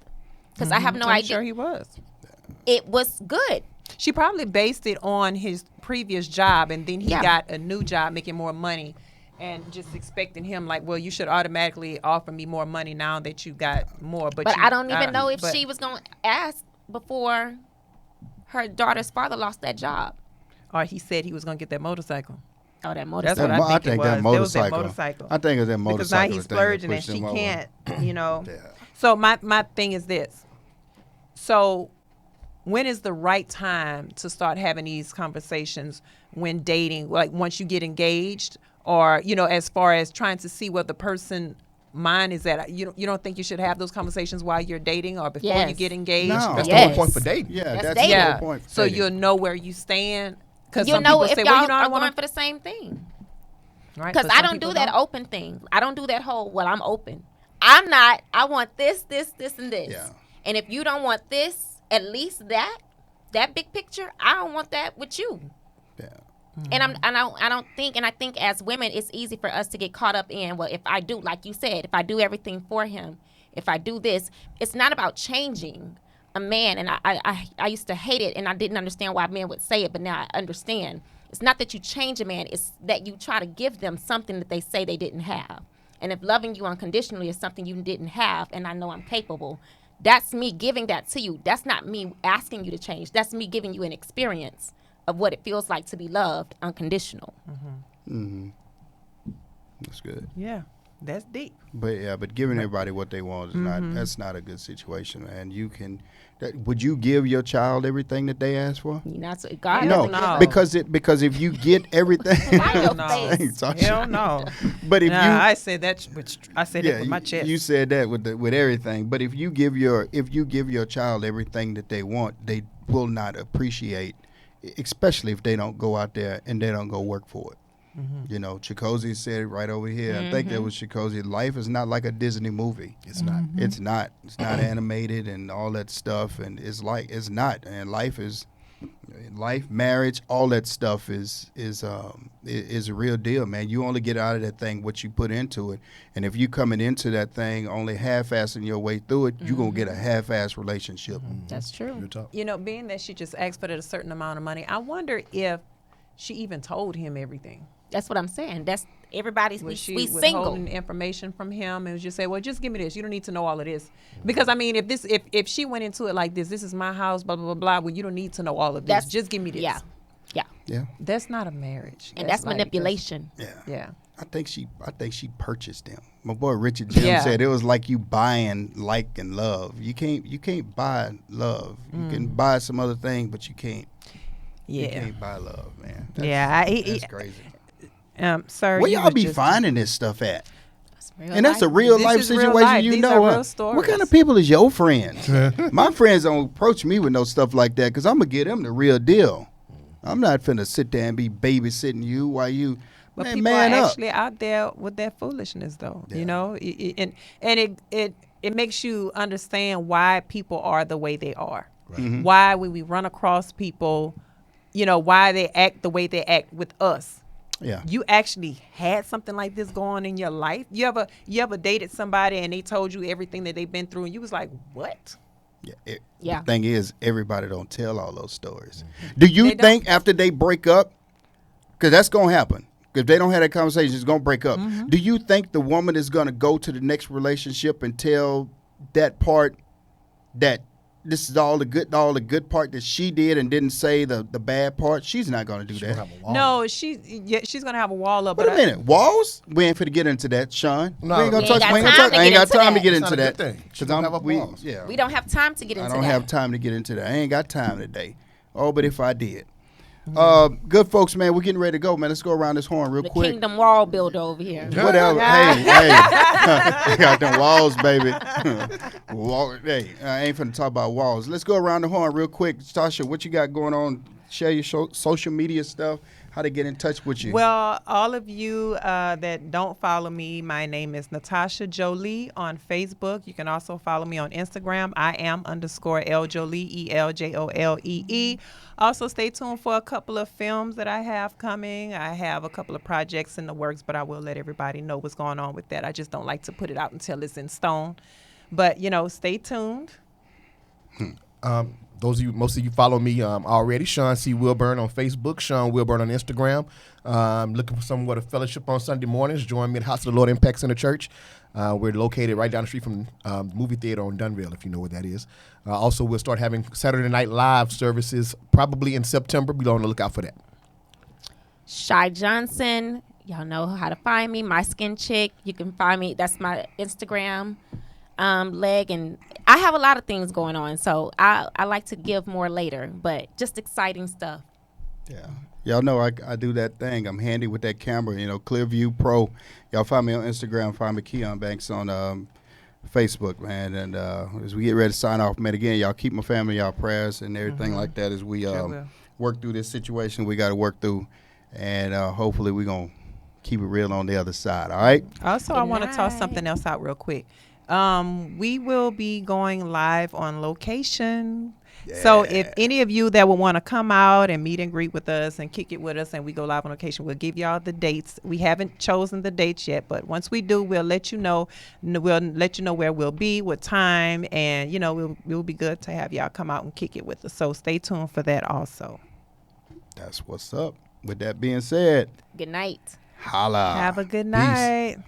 C: because I have no
B: I'm
C: idea.
B: sure he was.
C: It was good.
B: She probably based it on his previous job, and then he got a new job making more money, and just expecting him like, well, you should automatically offer me more money now that you got more. But
C: I don't even know if she was going to ask before her daughter's father lost that job.
B: Or he said he was going to get that motorcycle.
C: Oh, that
B: That's
C: motorcycle.
B: what I think it was.
A: that
B: There was that
A: motorcycle.
B: motorcycle.
A: I think it's that motorcycle.
B: Because now he's
A: thing that
B: splurging and
A: pushed
B: she
A: him over.
B: can't, you know.
A: Yeah.
B: So my thing is this. So when is the right time to start having these conversations when dating? Like once you get engaged, or, you know, as far as trying to see what the person mind is at. You don't think you should have those conversations while you're dating or before you
C: Yes.
B: get engaged?
A: No.
D: That's
C: Yes.
D: the whole point for dating.
A: Yeah,
C: That's
A: that's
C: dating.
A: the
B: Yeah.
A: whole point.
B: So
A: Dating.
B: you'll know where you stand. Because
C: You
B: some
C: know
B: people
C: if
B: say,
C: y'all
B: well, you know, I
C: are
B: want
C: going for the same thing.
B: right?
C: Because
B: but
C: I
B: some
C: don't
B: people
C: do that
B: don't.
C: open thing. I don't do that whole, well, I'm open. I'm not. I want this, and this.
A: Yeah.
C: And if you don't want this, at least that big picture, I don't want that with you.
A: Yeah.
C: And I think as women, it's easy for us to get caught up in, well, if I do, like you said, if I do everything for him, if I do this, it's not about changing a man. And I used to hate it, and I didn't understand why men would say it, but now I understand. It's not that you change a man, it's that you try to give them something that they say they didn't have. And if loving you unconditionally is something you didn't have, and I know I'm capable, that's me giving that to you. That's not me asking you to change. That's me giving you an experience of what it feels like to be loved unconditional.
A: That's good.
B: Yeah, that's deep.
A: But giving everybody what they want is that's not a good situation, man. Would you give your child everything that they ask for?
C: You know, so God
A: No,
C: doesn't give us-
A: because if you get everything,
C: Mind your
B: No.
C: face.
B: Hell no.
A: But if
B: Nah,
A: you,
B: I said that. I said that with my chest.
A: you said that with everything. But if you give your child everything that they want, they will not appreciate, especially if they don't go out there and they don't go work for it. You know, Chicozy said it right over here. I think that was Chicozy. Life is not like a Disney movie.
D: It's not.
A: It's not. It's not animated and all that stuff. And it's not. And life, marriage, all that stuff is a real deal, man. You only get out of that thing what you put into it. And if you coming into that thing only half-assing your way through it, you're gonna get a half-ass relationship.
C: That's true.
D: Real talk.
B: You know, being that she just asked for a certain amount of money, I wonder if she even told him everything.
C: That's what I'm saying. That's everybody's.
B: Was she
C: We single.
B: withholding information from him and was just say, well, just give me this. You don't need to know all of this. Because I mean, if she went into it like this is my house, blah blah blah blah. Well, you don't need to know all of this. Just give me this.
C: Yeah, yeah.
A: Yeah.
B: That's not a marriage.
C: And that's
B: like-
C: manipulation.
B: Yeah.
A: I think she purchased him. My boy Richard Jim said it was like you buying like and love. You can't buy love. You can buy some other thing, but you can't. You
B: Yeah.
A: can't buy love, man. That's crazy.
B: Sir,
A: Where
B: you
A: y'all
B: was
A: be
B: just-
A: finding this stuff at?
C: Real
A: And that's a
C: life.
A: real
B: This
A: life
B: is real
A: situation.
B: life.
A: You
B: These
A: know
B: are real
A: what
B: stories.
A: kind of people is your friends? My friends don't approach me with no stuff like that because I'm gonna give them the real deal. I'm not finna sit there and be babysitting you while you.
B: But
A: Man,
B: people
A: man
B: are
A: up.
B: actually out there with that foolishness, though.
A: Yeah.
B: You know, and it makes you understand why people are the way they are. Why when we run across people, you know, why they act the way they act with us.
A: Yeah.
B: You actually had something like this going on in your life. You ever dated somebody and they told you everything that they've been through, and you was like, what?
C: Yeah.
A: The thing is, everybody don't tell all those stories. Do you
B: They don't.
A: think after they break up, because that's going to happen, if they don't have that conversation, it's going to break up. Do you think the woman is going to go to the next relationship and tell that part that this is all the good part that she did and didn't say the bad part? She's not going to do that.
B: No, she's gonna have a wall up.
A: Wait a
B: but
A: minute, walls? We ain't finna get into that, Sean.
D: No,
A: we ain't gonna
C: we ain't
A: touch.
C: got
A: We ain't gonna
C: time
A: touch.
C: to
A: I ain't
C: get
A: got
C: into
A: time to
C: that.
A: get
D: It's
A: into
D: not a
A: that.
D: good thing. She
A: 'Cause
D: don't have a walls.
A: yeah.
C: We don't have time to get into
A: I
C: that.
A: don't have time to get into that. I ain't got time today. Oh, but if I did. Good folks, man, we're getting ready to go, man. Let's go around this horn real
C: The
A: quick.
C: Kingdom Wall builder over here.
A: Whatever. Hey, I got them walls, baby. Hey, I ain't finna talk about walls. Let's go around the horn real quick. Tasha, what you got going on? Share your social media stuff. How to get in touch with you?
B: Well, all of you that don't follow me, my name is Natasha Jolie on Facebook. You can also follow me on Instagram. I am _Eljolie, ELJOLEE. Also, stay tuned for a couple of films that I have coming. I have a couple of projects in the works, but I will let everybody know what's going on with that. I just don't like to put it out until it's in stone. But, stay tuned.
D: Most of you follow me already. Sean C. Wilburn on Facebook, Sean Wilburn on Instagram. Looking for somewhere to fellowship on Sunday mornings. Join me at House of the Lord Impact Center Church. We're located right down the street from the movie theater on Dunville, if you know where that is. Also, we'll start having Saturday Night Live services probably in September. Be on the lookout for that.
C: Shy Johnson. Y'all know how to find me. My Skin Chick. You can find me. That's my Instagram leg. And I have a lot of things going on. So I like to give more later. But just exciting stuff.
A: Yeah. Y'all know I do that thing. I'm handy with that camera, Clearview Pro. Y'all find me on Instagram. Find me Keon Banks on Facebook, man. And as we get ready to sign off, man, again, y'all keep my family, y'all prayers and everything like that as we
B: will.
A: work through this situation we got to work through. And hopefully we're going to keep it real on the other side, all right?
B: Also, I want to toss something else out real quick. We will be going live on location. So if any of you that would want to come out and meet and greet with us and kick it with us and we go live on location, we'll give y'all the dates. We haven't chosen the dates yet, but once we do, we'll let you know. We'll let you know where we'll be, what time, and, we'll be good to have y'all come out and kick it with us. So stay tuned for that also.
A: That's what's up. With that being said,
C: Good night.
A: holla.
B: Have a good night.